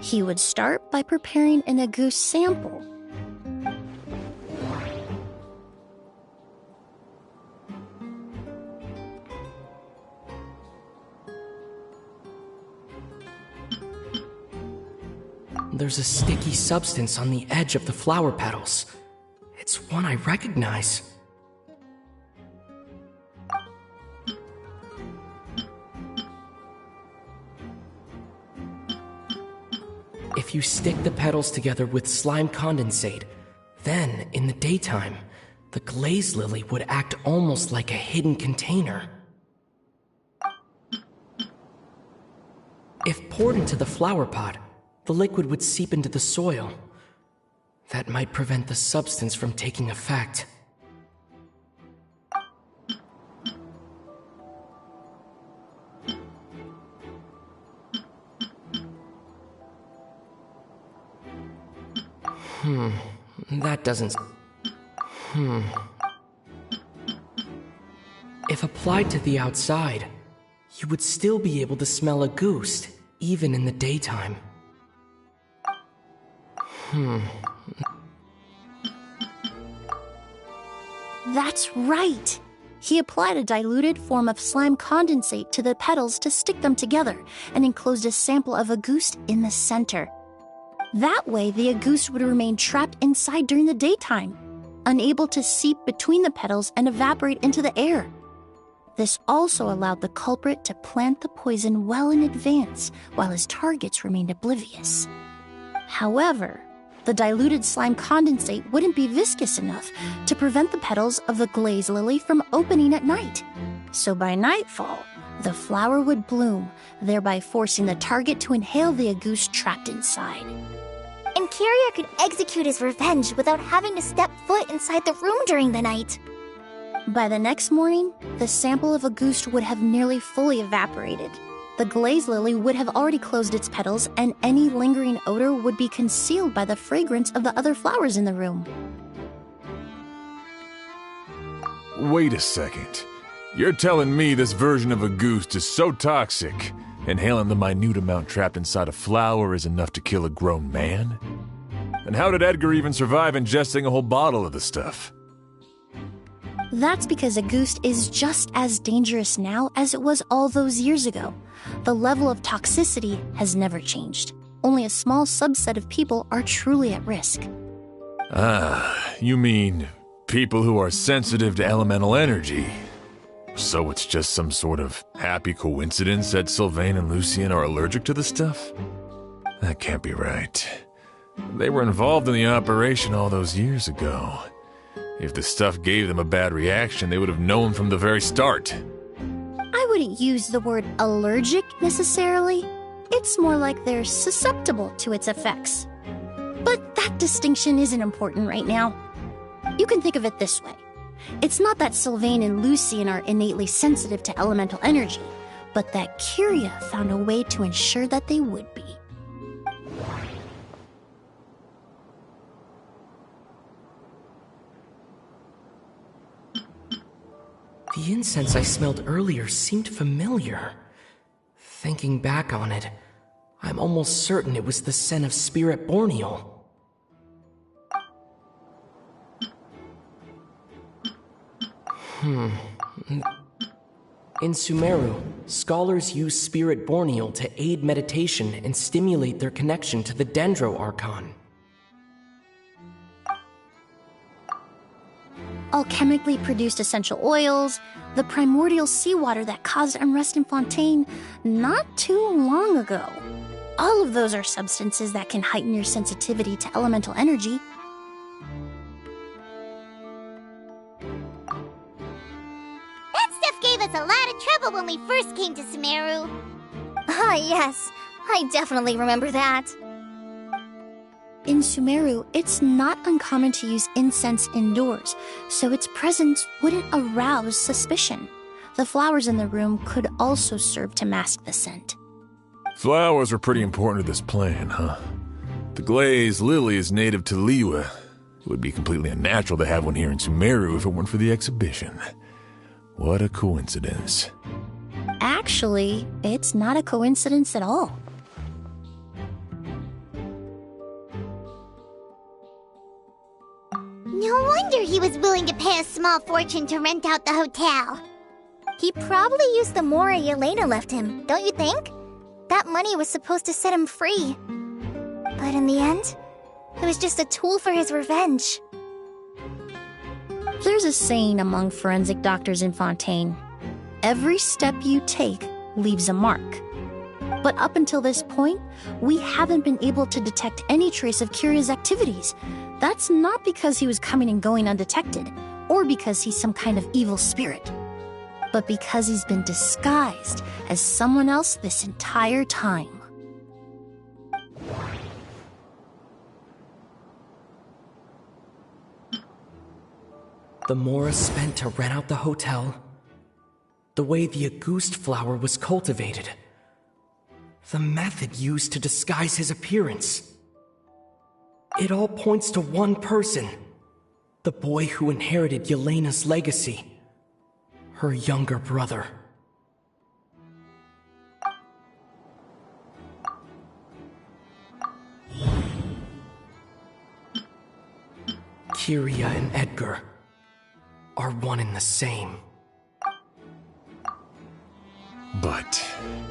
He would start by preparing an Agoose sample. There's a sticky substance on the edge of the flower petals. It's one I recognize. If you stick the petals together with slime condensate, then, in the daytime, the glaze lily would act almost like a hidden container. If poured into the flower pot, the liquid would seep into the soil. That might prevent the substance from taking effect. That doesn't... If applied to the outside, you would still be able to smell a goose, even in the daytime. That's right! He applied a diluted form of slime condensate to the petals to stick them together and enclosed a sample of Agoose in the center. That way, the Agoose would remain trapped inside during the daytime, unable to seep between the petals and evaporate into the air. This also allowed the culprit to plant the poison well in advance while his targets remained oblivious. However, the diluted slime condensate wouldn't be viscous enough to prevent the petals of the glaze lily from opening at night. So by nightfall, the flower would bloom, thereby forcing the target to inhale the Agoose trapped inside. And Kiria could execute his revenge without having to step foot inside the room during the night. By the next morning, the sample of Agoose would have nearly fully evaporated. The glaze lily would have already closed its petals, and any lingering odor would be concealed by the fragrance of the other flowers in the room. Wait a second. You're telling me this version of Agoose is so toxic, inhaling the minute amount trapped inside a flower is enough to kill a grown man? And how did Edgar even survive ingesting a whole bottle of the stuff? That's because Agoose is just as dangerous now as it was all those years ago. The level of toxicity has never changed. Only a small subset of people are truly at risk. Ah, you mean people who are sensitive to elemental energy. So it's just some sort of happy coincidence that Sylvain and Lucien are allergic to the stuff? That can't be right. They were involved in the operation all those years ago. If the stuff gave them a bad reaction, they would have known from the very start. I wouldn't use the word allergic necessarily. It's more like they're susceptible to its effects. But that distinction isn't important right now. You can think of it this way. It's not that Sylvain and Lucien are innately sensitive to elemental energy, but that Kiria found a way to ensure that they would be. The incense I smelled earlier seemed familiar. Thinking back on it, I'm almost certain it was the scent of Spirit Borneal. In Sumeru, scholars use Spirit Borneal to aid meditation and stimulate their connection to the Dendro Archon. alchemically produced essential oils, the primordial seawater that caused unrest in Fontaine not too long ago. All of those are substances that can heighten your sensitivity to elemental energy. That stuff gave us a lot of trouble when we first came to Sumeru. Ah, yes. I definitely remember that. In Sumeru, it's not uncommon to use incense indoors, so its presence wouldn't arouse suspicion. The flowers in the room could also serve to mask the scent. Flowers are pretty important to this plan, huh? The glazed lily is native to Liyue. It would be completely unnatural to have one here in Sumeru if it weren't for the exhibition. What a coincidence. Actually, it's not a coincidence at all. No wonder he was willing to pay a small fortune to rent out the hotel. He probably used the mora Yelena left him, don't you think? That money was supposed to set him free. But in the end, it was just a tool for his revenge. There's a saying among forensic doctors in Fontaine. Every step you take leaves a mark. But up until this point, we haven't been able to detect any trace of Kiria's activities. That's not because he was coming and going undetected, or because he's some kind of evil spirit, but because he's been disguised as someone else this entire time. The mora spent to rent out the hotel, the way the Auguste flower was cultivated, the method used to disguise his appearance. It all points to one person, the boy who inherited Yelena's legacy, her younger brother. Kiria and Edgar are one and the same. But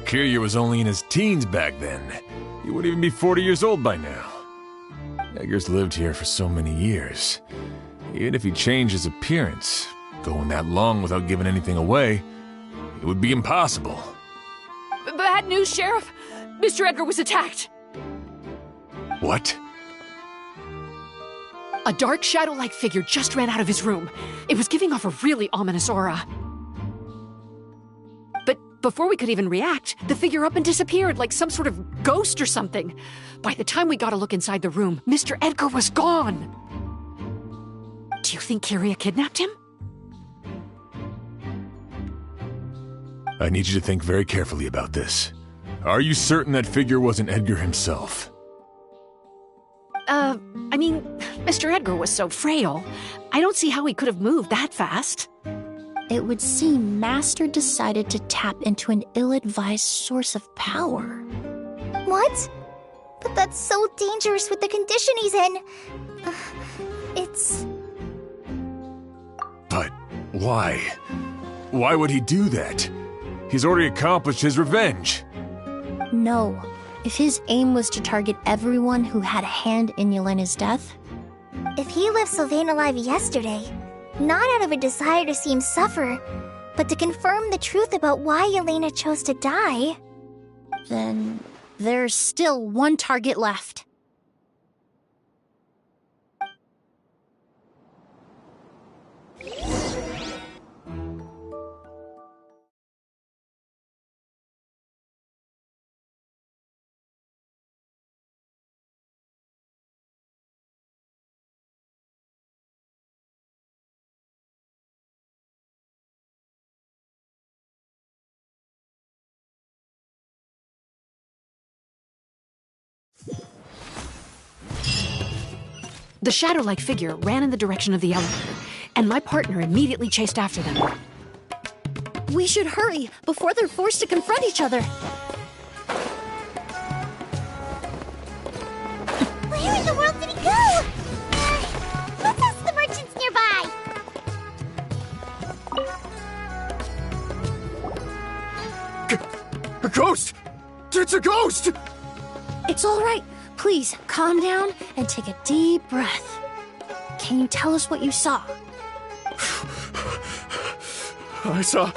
Kiria was only in his teens back then. He wouldn't even be 40 years old by now. Edgar's lived here for so many years. Even if he changed his appearance, going that long without giving anything away, it would be impossible. Bad news, Sheriff! Mr. Edgar was attacked! What? A dark shadow-like figure just ran out of his room. It was giving off a really ominous aura. But before we could even react, the figure up and disappeared like some sort of ghost or something. By the time we got a look inside the room, Mr. Edgar was gone. Do you think Kiria kidnapped him? I need you to think very carefully about this. Are you certain that figure wasn't Edgar himself? I mean, Mr. Edgar was so frail. I don't see how he could have moved that fast. It would seem Master decided to tap into an ill-advised source of power. What? But that's so dangerous with the condition he's in. It's... But why? Why would he do that? He's already accomplished his revenge. No. If his aim was to target everyone who had a hand in Yelena's death... If he left Sylvain alive yesterday, not out of a desire to see him suffer, but to confirm the truth about why Yelena chose to die... Then there's still one target left. The shadow-like figure ran in the direction of the elevator, and my partner immediately chased after them. We should hurry before they're forced to confront each other. Where in the world did he go? Let's ask the merchants nearby. A ghost! It's a ghost! It's all right. Please, calm down and take a deep breath. Can you tell us what you saw? I saw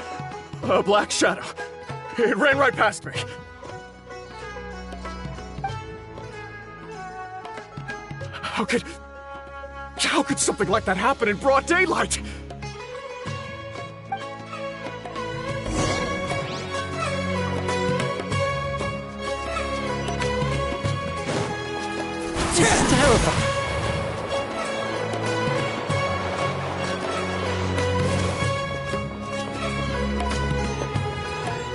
a black shadow. It ran right past me. How could something like that happen in broad daylight? It's terrifying.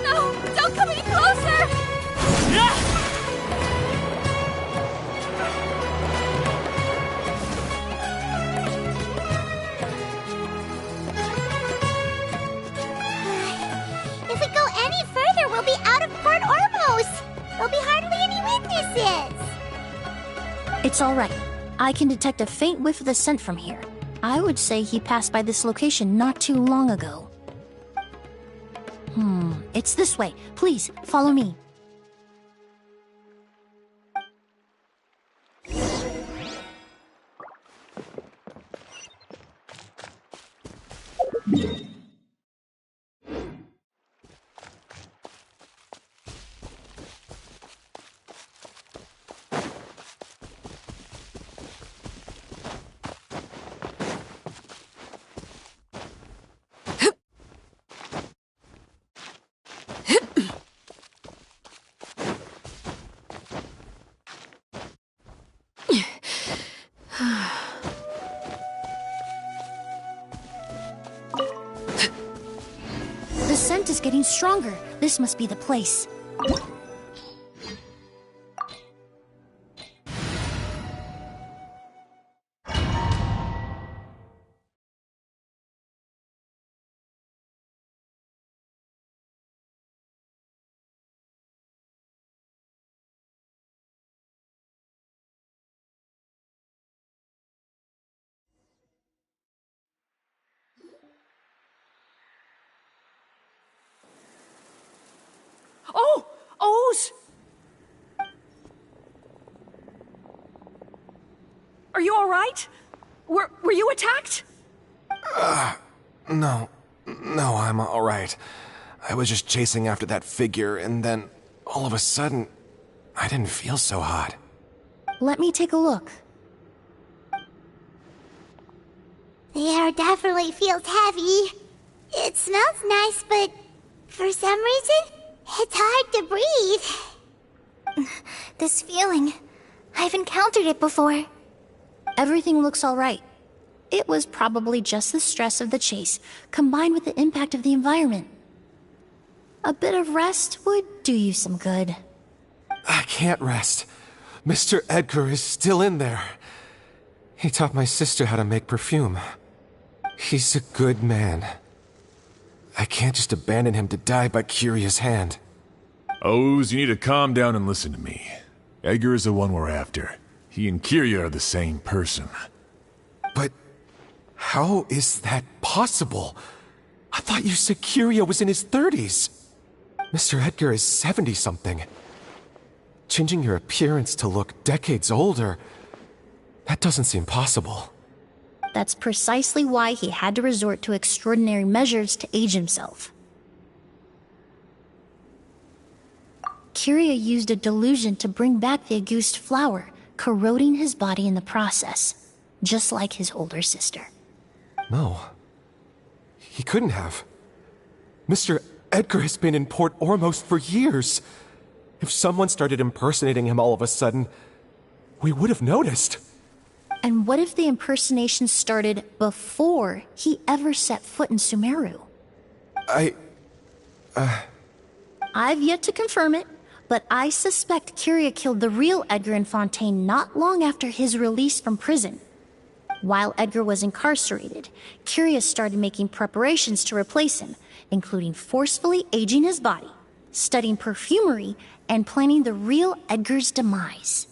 No! Don't come any closer! If we go any further, we'll be out of Port Ormos! There'll be hardly any witnesses! It's all right. I can detect a faint whiff of the scent from here. I would say he passed by this location not too long ago. It's this way. Please, follow me. The scent is getting stronger. This must be the place. Oh! O's! Are you all right? Were you attacked? No, I'm all right. I was just chasing after that figure, and then all of a sudden, I didn't feel so hot. Let me take a look. The air definitely feels heavy. It smells nice, but for some reason, it's hard to breathe. This feeling, I've encountered it before. Everything looks all right. It was probably just the stress of the chase, combined with the impact of the environment. A bit of rest would do you some good. I can't rest. Mr. Edgar is still in there. He taught my sister how to make perfume. He's a good man. I can't just abandon him to die by Kyria's hand. Oz, you need to calm down and listen to me. Edgar is the one we're after. He and Kyria are the same person. But how is that possible? I thought you said Kyria was in his 30s. Mr. Edgar is 70-something. Changing your appearance to look decades older, that doesn't seem possible. That's precisely why he had to resort to extraordinary measures to age himself. Kyria used a delusion to bring back the Auguste flower, corroding his body in the process, just like his older sister. No. He couldn't have. Mr. Edgar has been in Port Ormos for years. If someone started impersonating him all of a sudden, we would have noticed. And what if the impersonation started before he ever set foot in Sumeru? I've yet to confirm it, but I suspect Kyria killed the real Edgar in Fontaine not long after his release from prison. While Edgar was incarcerated, Kyria started making preparations to replace him, including forcefully aging his body, studying perfumery, and planning the real Edgar's demise.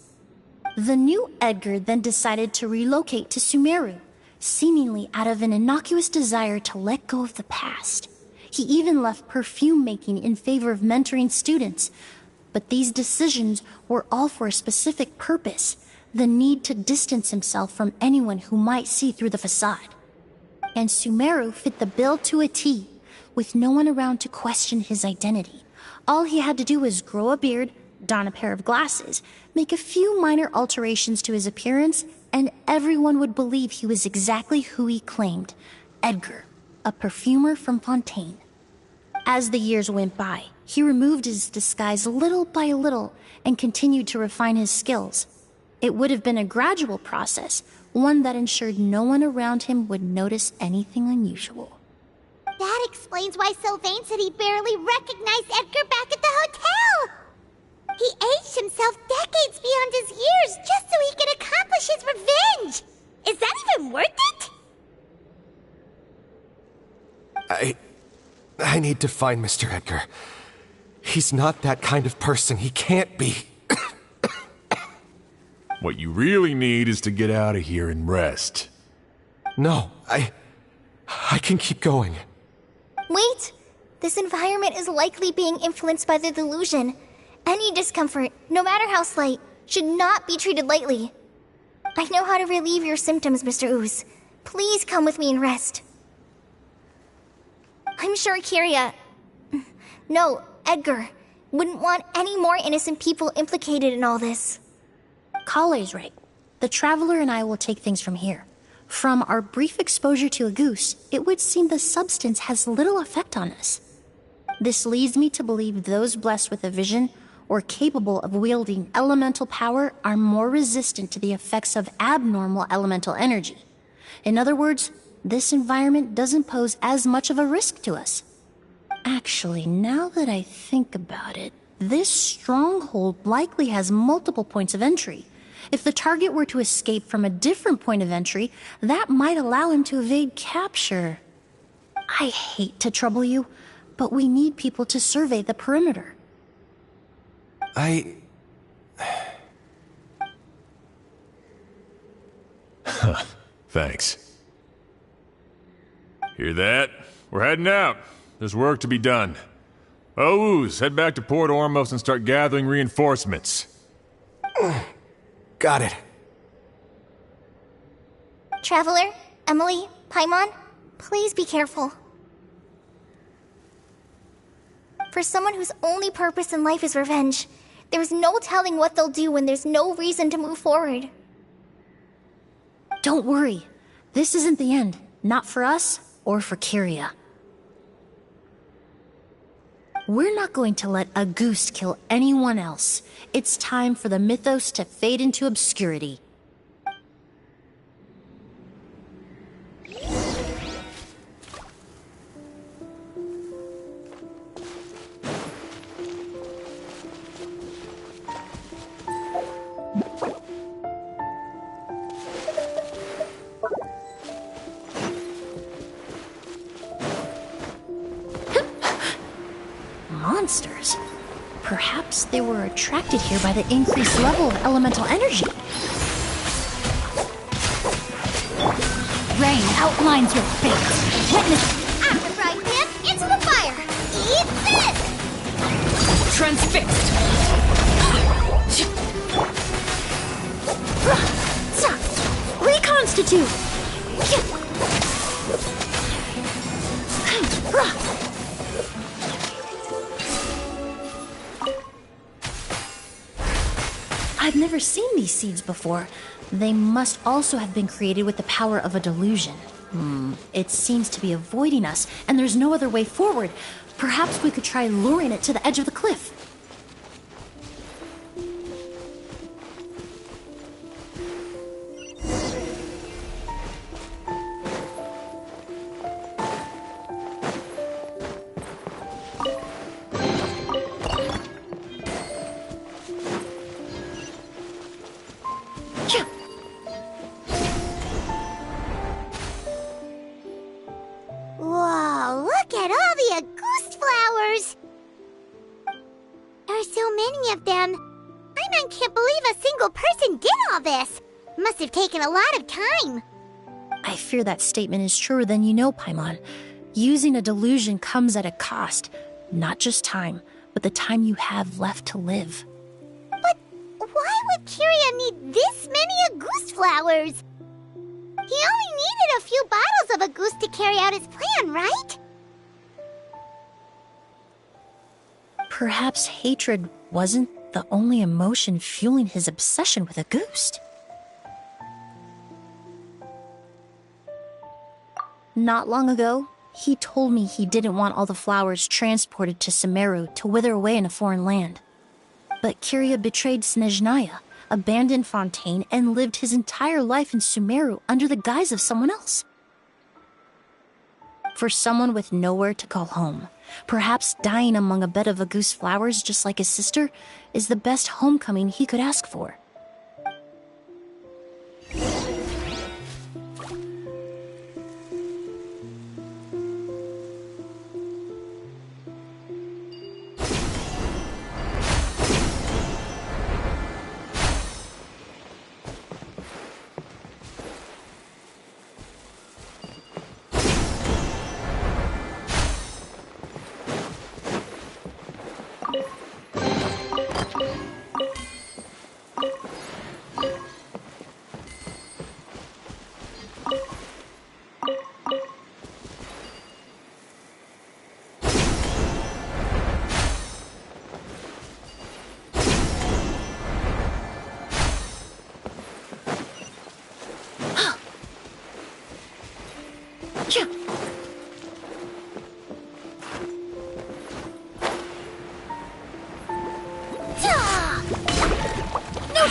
The new Edgar then decided to relocate to Sumeru, seemingly out of an innocuous desire to let go of the past. He even left perfume making in favor of mentoring students. But these decisions were all for a specific purpose: the need to distance himself from anyone who might see through the facade. And Sumeru fit the bill to a T, with no one around to question his identity. All he had to do was grow a beard, don a pair of glasses, make a few minor alterations to his appearance, and everyone would believe he was exactly who he claimed, Edgar, a perfumer from Fontaine. As the years went by, he removed his disguise little by little and continued to refine his skills. It would have been a gradual process, one that ensured no one around him would notice anything unusual. That explains why Sylvain said he barely recognized Edgar back at the hotel! He aged himself decades beyond his years just so he could accomplish his revenge! Is that even worth it? I need to find Mr. Edgar. He's not that kind of person. He can't be. What you really need is to get out of here and rest. No, I can keep going. Wait! This environment is likely being influenced by the delusion. Any discomfort, no matter how slight, should not be treated lightly. I know how to relieve your symptoms, Mr. Ooze. Please come with me and rest. I'm sure Kyria... No, Edgar wouldn't want any more innocent people implicated in all this. Kale's right. The Traveler and I will take things from here. From our brief exposure to a goose, it would seem the substance has little effect on us. This leads me to believe those blessed with a vision or capable of wielding elemental power are more resistant to the effects of abnormal elemental energy. In other words, this environment doesn't pose as much of a risk to us. Actually, now that I think about it, this stronghold likely has multiple points of entry. If the target were to escape from a different point of entry, that might allow him to evade capture. I hate to trouble you, but we need people to survey the perimeter. Thanks. Hear that? We're heading out. There's work to be done. Ooze, head back to Port Ormos and start gathering reinforcements. Got it. Traveler, Emilie, Paimon, please be careful. For someone whose only purpose in life is revenge, there's no telling what they'll do when there's no reason to move forward. Don't worry. This isn't the end. Not for us or for Kyria. We're not going to let a goose kill anyone else. It's time for the mythos to fade into obscurity. Monsters. Perhaps they were attracted here by the increased level of elemental energy. Rain outlines your fate. Witness After frying pan, into the fire! Eat this! transfixed. Reconstitute! I've never seen these seeds before. They must also have been created with the power of a delusion. It seems to be avoiding us, and there's no other way forward. Perhaps we could try luring it to the edge of the cliff. Whoa, look at all the Auguste flowers! There are so many of them. I can't believe a single person did all this. Must have taken a lot of time. I fear that statement is truer than you know, Paimon. Using a delusion comes at a cost. Not just time, but the time you have left to live. But why would Kyria need this many Auguste flowers? He only needed a few bottles of Auguste to carry out his plan, right? Perhaps hatred wasn't the only emotion fueling his obsession with a ghost. Not long ago, he told me he didn't want all the flowers transported to Sumeru to wither away in a foreign land. But Kiria betrayed Snezhnaya, abandoned Fontaine, and lived his entire life in Sumeru under the guise of someone else. For someone with nowhere to call home, perhaps dying among a bed of Auguste flowers just like his sister is the best homecoming he could ask for.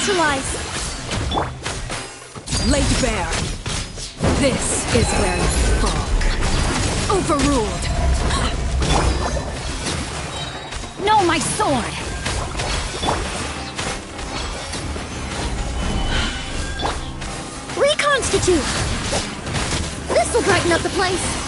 Neutralize! Laid bare. This is where you fall. Overruled. No, my sword! Reconstitute! This'll brighten up the place.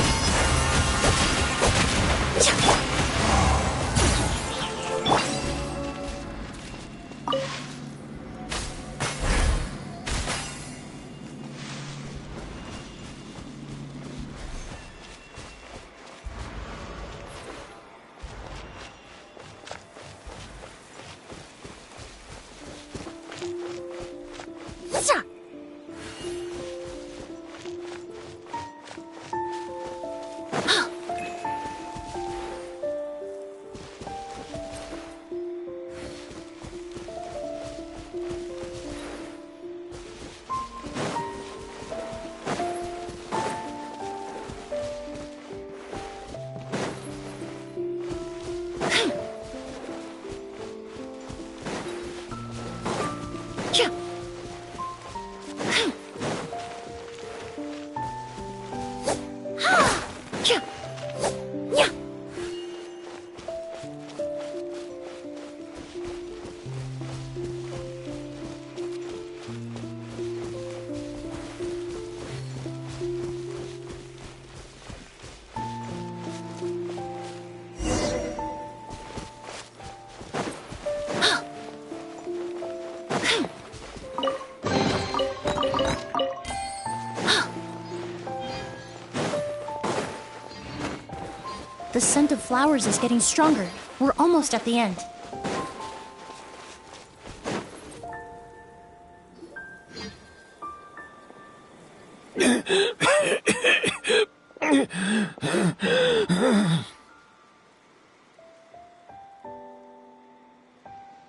The scent of flowers is getting stronger. We're almost at the end.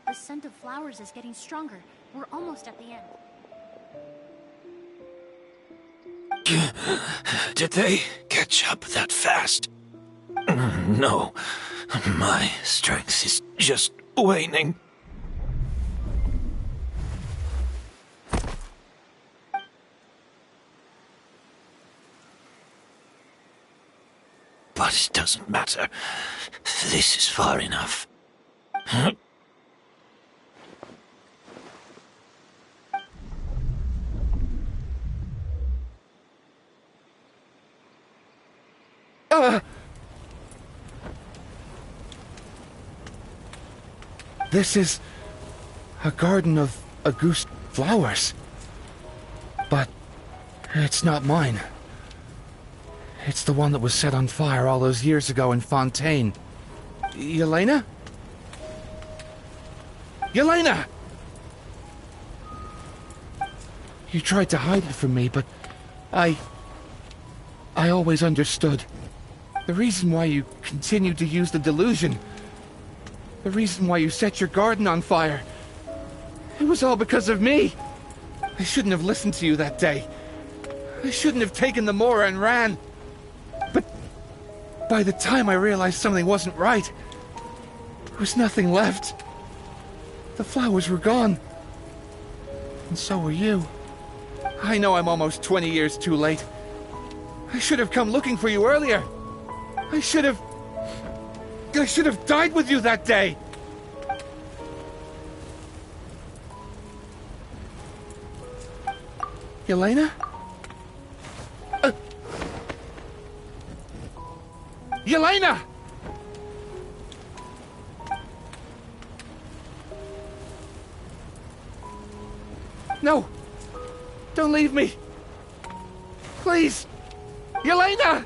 The scent of flowers is getting stronger. We're almost at the end. Did they catch up that fast? No, my strength is just waning. But it doesn't matter. This is far enough. This is a garden of Auguste flowers. But it's not mine. It's the one that was set on fire all those years ago in Fontaine. Yelena? Yelena! You tried to hide it from me, but I always understood. The reason why you continued to use the delusion The reason why you set your garden on fire. It was all because of me. I shouldn't have listened to you that day. I shouldn't have taken the Mora and ran. But by the time I realized something wasn't right, there was nothing left. The flowers were gone. And so were you. I know I'm almost 20 years too late. I should have come looking for you earlier. I should have died with you that day. Yelena? Yelena! No! Don't leave me! Please! Yelena!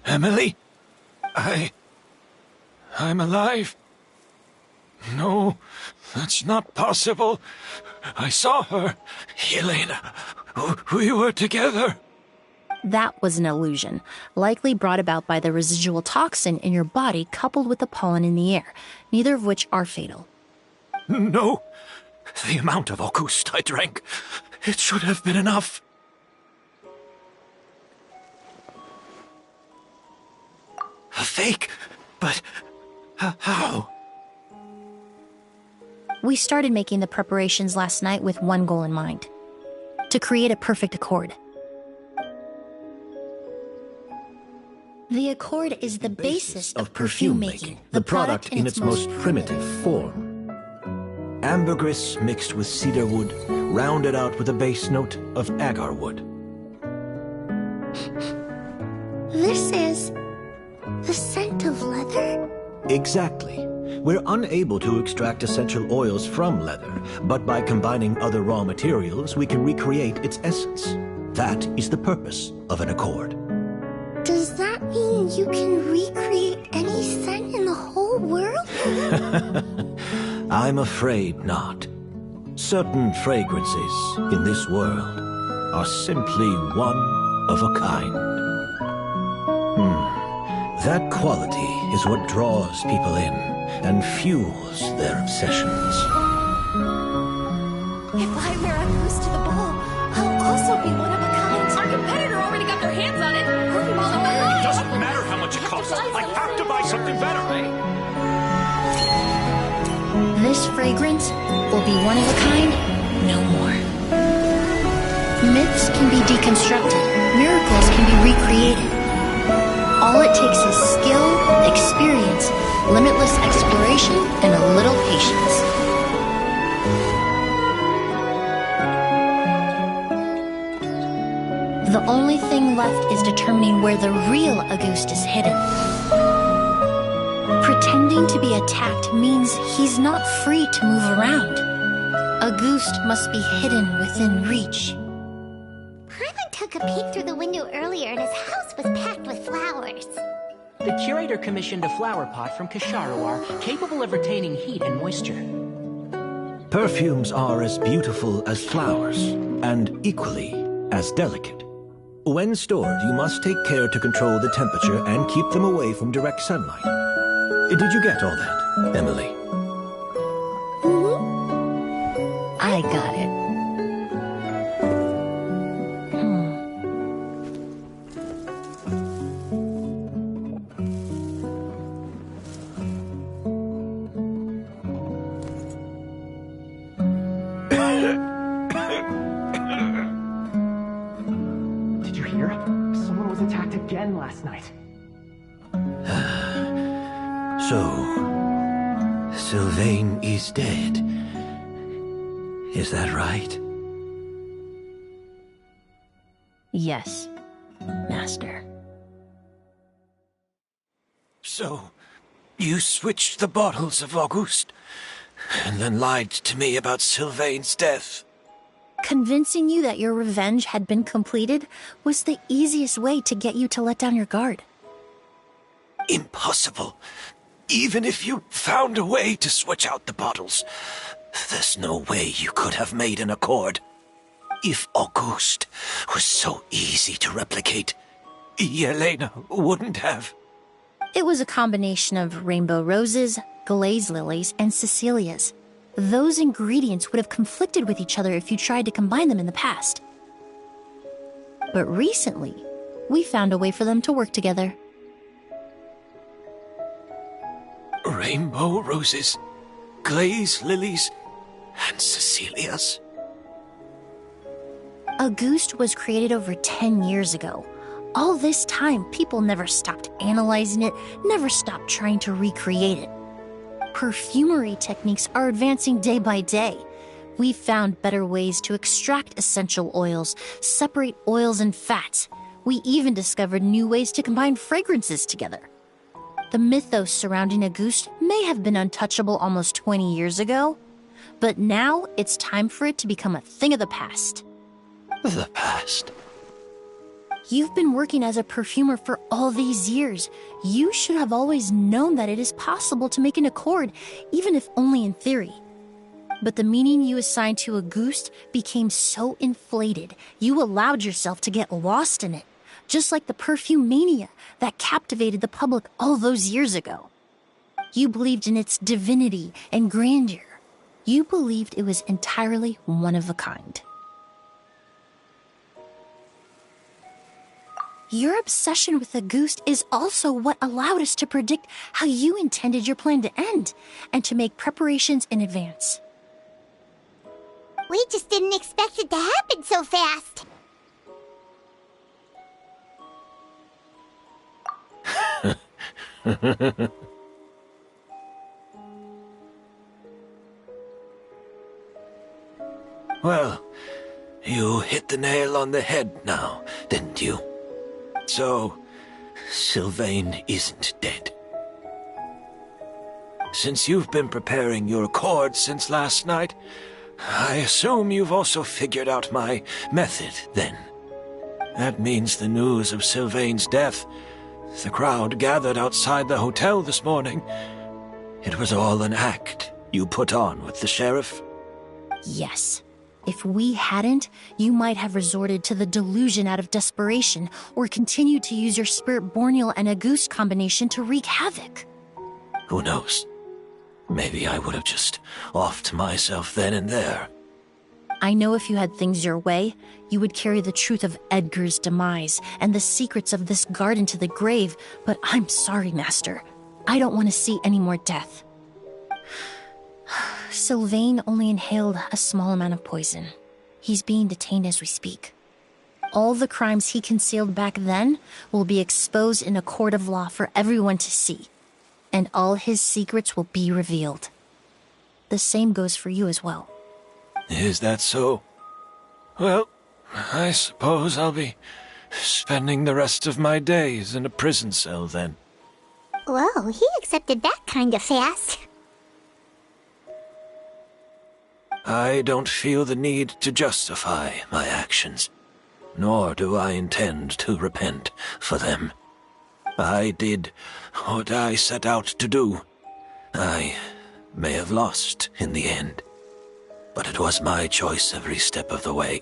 Emilie? I'm alive. No, that's not possible. I saw her. Yelena, we were together. That was an illusion, likely brought about by the residual toxin in your body coupled with the pollen in the air, neither of which are fatal. No, the amount of August I drank, it should have been enough. A fake? But how? We started making the preparations last night with one goal in mind: to create a perfect accord. The accord is the basis of perfume making, the product in its most primitive form. Ambergris mixed with cedarwood, rounded out with a base note of agarwood. This is the scent of leather? Exactly. We're unable to extract essential oils from leather, but by combining other raw materials, we can recreate its essence. That is the purpose of an accord. Does that mean you can recreate any scent in the whole world? I'm afraid not. Certain fragrances in this world are simply one of a kind. That quality is what draws people in and fuels their obsessions. If I wear a goose to the ball, I'll also be one of a kind. Our competitor already got their hands on it. It doesn't matter how much it costs. I have to buy something better. This fragrance will be one of a kind, no more. Myths can be deconstructed. Miracles can be recreated. All it takes is skill, experience, limitless exploration, and a little patience. The only thing left is determining where the real August is hidden. Pretending to be attacked means he's not free to move around. August must be hidden within reach. Paimon took a peek through the window earlier and his house was packed with flowers. The curator commissioned a flower pot from Kasharawar, capable of retaining heat and moisture. Perfumes are as beautiful as flowers, and equally as delicate. When stored, you must take care to control the temperature and keep them away from direct sunlight. Did you get all that, Emilie? I got it. Did you hear? Someone was attacked again last night. So, Sylvain is dead. Is that right? Yes, Master. So, you switched the bottles of August, and then lied to me about Sylvain's death. Convincing you that your revenge had been completed was the easiest way to get you to let down your guard. Impossible. even if you found a way to switch out the bottles, there's no way you could have made an accord. If Auguste was so easy to replicate, Yelena wouldn't have. It was a combination of rainbow roses, glaze lilies, and Cecilias. Those ingredients would have conflicted with each other if you tried to combine them in the past. But recently, we found a way for them to work together. Rainbow roses, glaze lilies, and Cecilias. Auguste was created over 10 years ago. All this time, people never stopped analyzing it, never stopped trying to recreate it. Perfumery techniques are advancing day by day. We've found better ways to extract essential oils, separate oils and fats. We even discovered new ways to combine fragrances together. The mythos surrounding Auguste may have been untouchable almost 20 years ago, but now it's time for it to become a thing of the past. The past? You've been working as a perfumer for all these years. You should have always known that it is possible to make an accord, even if only in theory. But the meaning you assigned to Auguste became so inflated, you allowed yourself to get lost in it, just like the perfume mania that captivated the public all those years ago. You believed in its divinity and grandeur. You believed it was entirely one of a kind. Your obsession with Auguste is also what allowed us to predict how you intended your plan to end, and to make preparations in advance. We just didn't expect it to happen so fast. Well, you hit the nail on the head now, didn't you? So, Sylvain isn't dead. Since you've been preparing your accord since last night, I assume you've also figured out my method, then. That means the news of Sylvain's death, the crowd gathered outside the hotel this morning, it was all an act you put on with the sheriff? Yes. If we hadn't, you might have resorted to the delusion out of desperation, or continued to use your Spirit Borneal and Auguste combination to wreak havoc. Who knows? Maybe I would have just offed myself then and there. I know if you had things your way, you would carry the truth of Edgar's demise and the secrets of this garden to the grave, but I'm sorry, Master. I don't want to see any more death. Sylvain only inhaled a small amount of poison. He's being detained as we speak. All the crimes he concealed back then will be exposed in a court of law for everyone to see, and all his secrets will be revealed. The same goes for you as well. Is that so? Well, I suppose I'll be spending the rest of my days in a prison cell then. Whoa, he accepted that kind of fast. I don't feel the need to justify my actions, nor do I intend to repent for them. I did what I set out to do. I may have lost in the end, but it was my choice every step of the way.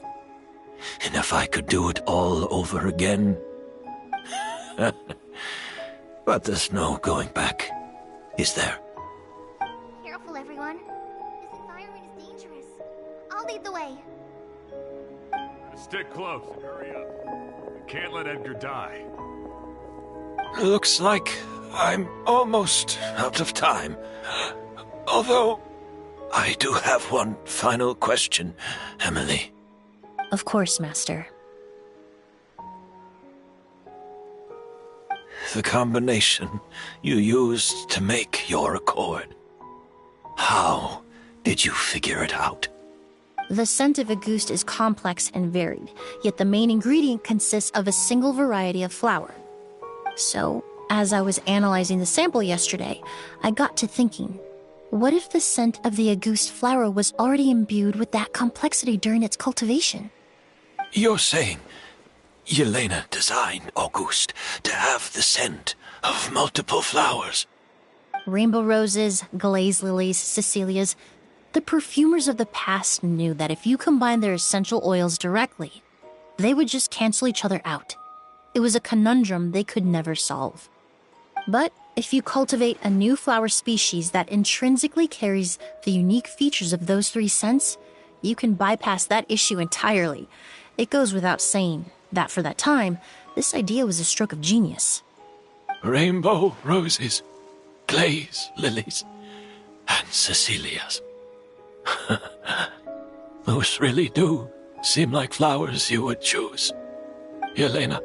And if I could do it all over again... But there's no going back, is there? Careful, everyone. This environment is dangerous. I'll lead the way. Stick close and hurry up. We can't let Edgar die. Looks like I'm almost out of time. Although, I do have one final question, Emilie. Of course, Master. The combination you used to make your accord. How did you figure it out? The scent of Auguste is complex and varied, yet the main ingredient consists of a single variety of flower. So, as I was analyzing the sample yesterday, I got to thinking, what if the scent of the Auguste flower was already imbued with that complexity during its cultivation? You're saying Yelena designed Auguste to have the scent of multiple flowers? Rainbow roses, glaze lilies, Cecilias. The perfumers of the past knew that if you combined their essential oils directly, they would just cancel each other out. It was a conundrum they could never solve. But if you cultivate a new flower species that intrinsically carries the unique features of those three scents, you can bypass that issue entirely. It goes without saying that for that time, this idea was a stroke of genius. Rainbow roses, glaze lilies, and Cecilias. Those really do seem like flowers you would choose, Yelena.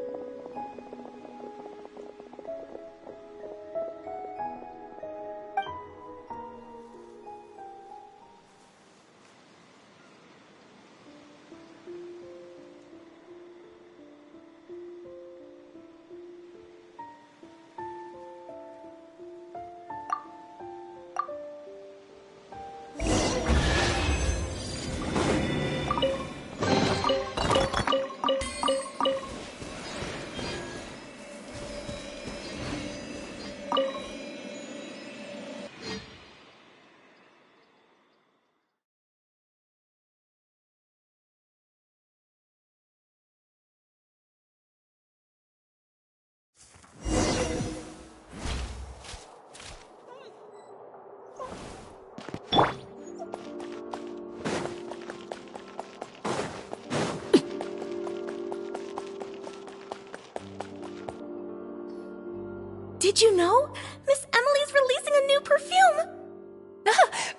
Did you know? Miss Emilie's releasing a new perfume!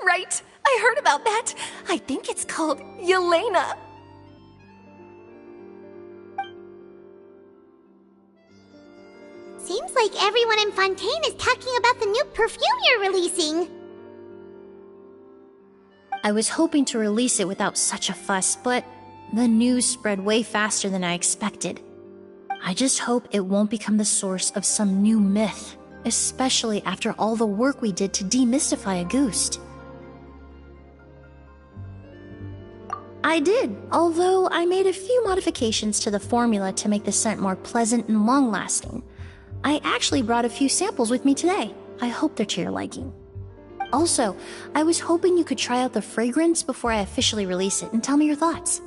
Right, I heard about that. I think it's called Yelena. Seems like everyone in Fontaine is talking about the new perfume you're releasing. I was hoping to release it without such a fuss, but the news spread way faster than I expected. I just hope it won't become the source of some new myth, especially after all the work we did to demystify Auguste. I did, although I made a few modifications to the formula to make the scent more pleasant and long-lasting. I actually brought a few samples with me today. I hope they're to your liking. Also, I was hoping you could try out the fragrance before I officially release it and tell me your thoughts.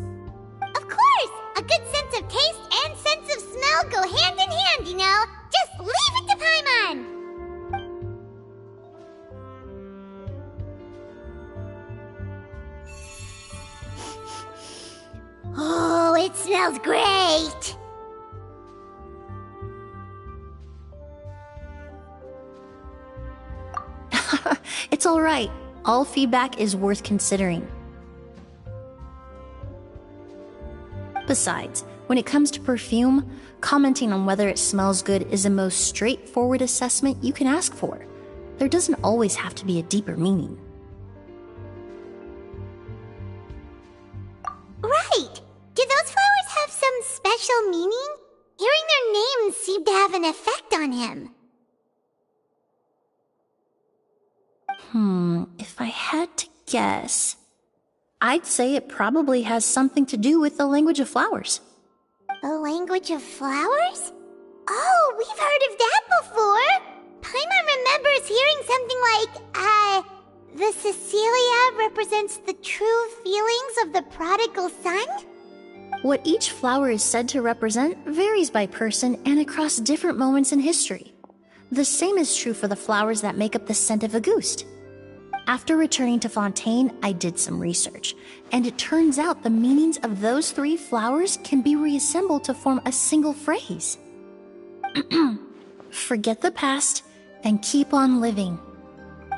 Of course! A good sense of taste and sense of smell go hand in hand, you know? Just leave it to Paimon! Oh, it smells great! It's all right. All feedback is worth considering. Besides, when it comes to perfume, commenting on whether it smells good is the most straightforward assessment you can ask for. There doesn't always have to be a deeper meaning. Right! Do those flowers have some special meaning? Hearing their names seemed to have an effect on him. If I had to guess, I'd say it probably has something to do with the language of flowers. The language of flowers? Oh, we've heard of that before! Paimon remembers hearing something like, the Cecilia represents the true feelings of the prodigal son? What each flower is said to represent varies by person and across different moments in history. The same is true for the flowers that make up the scent of Auguste. After returning to Fontaine, I did some research, and it turns out the meanings of those three flowers can be reassembled to form a single phrase. Forget the past and keep on living.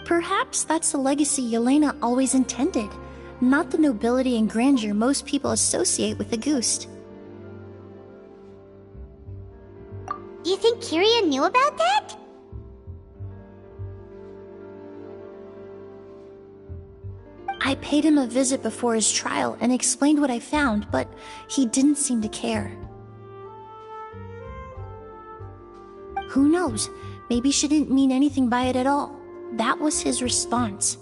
Perhaps that's the legacy Yelena always intended, not the nobility and grandeur most people associate with Auguste. Do you think Kyria knew about that? I paid him a visit before his trial and explained what I found, but he didn't seem to care. Who knows? Maybe she didn't mean anything by it at all. That was his response.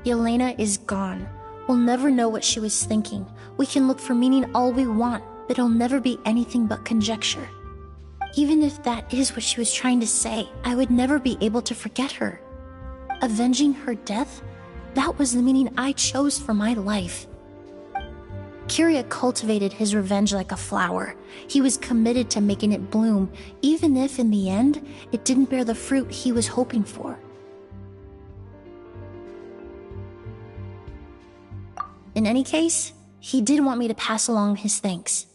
Yelena is gone. We'll never know what she was thinking. We can look for meaning all we want, but it'll never be anything but conjecture. Even if that is what she was trying to say, I would never be able to forget her. Avenging her death? That was the meaning I chose for my life. Kiria cultivated his revenge like a flower. He was committed to making it bloom, even if in the end, it didn't bear the fruit he was hoping for. In any case, he did want me to pass along his thanks.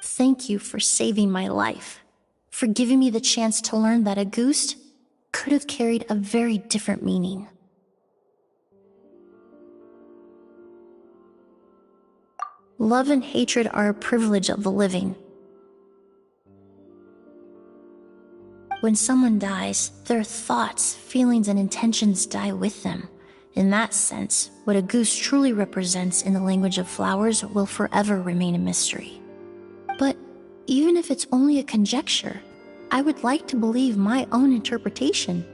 Thank you for saving my life, for giving me the chance to learn that a goose could have carried a very different meaning. Love and hatred are a privilege of the living. When someone dies, their thoughts, feelings, and intentions die with them. In that sense, what a goose truly represents in the language of flowers will forever remain a mystery. But even if it's only a conjecture, I would like to believe my own interpretation.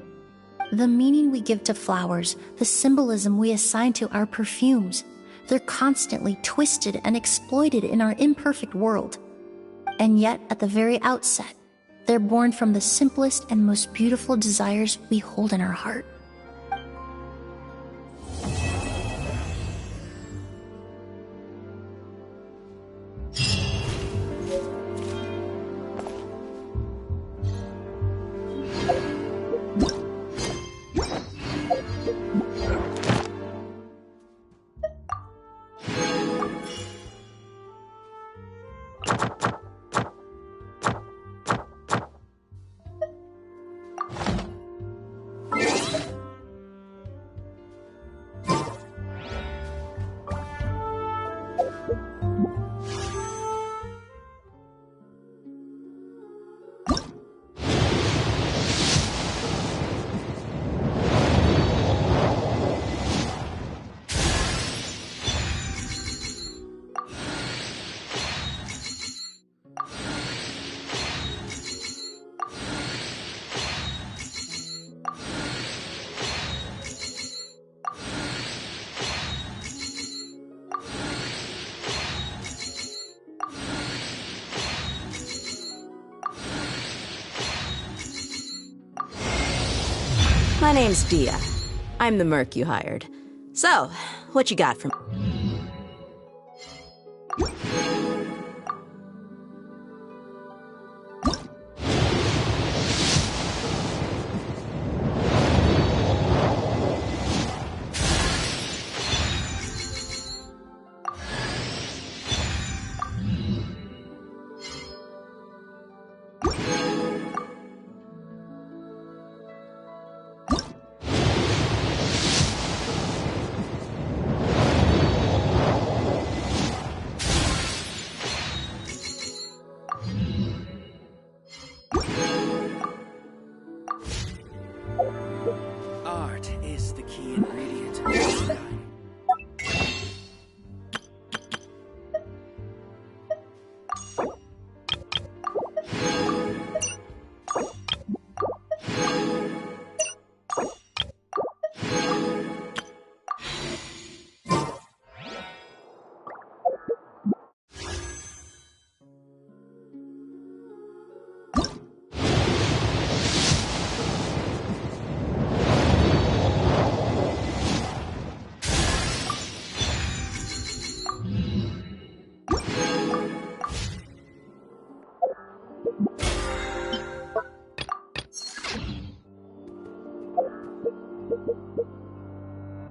The meaning we give to flowers, the symbolism we assign to our perfumes, they're constantly twisted and exploited in our imperfect world. And yet, at the very outset, they're born from the simplest and most beautiful desires we hold in our heart. My name's Dia. I'm the merc you hired. So, what you got from... Art is the key ingredient.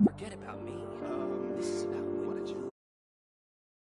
Forget about me. This is about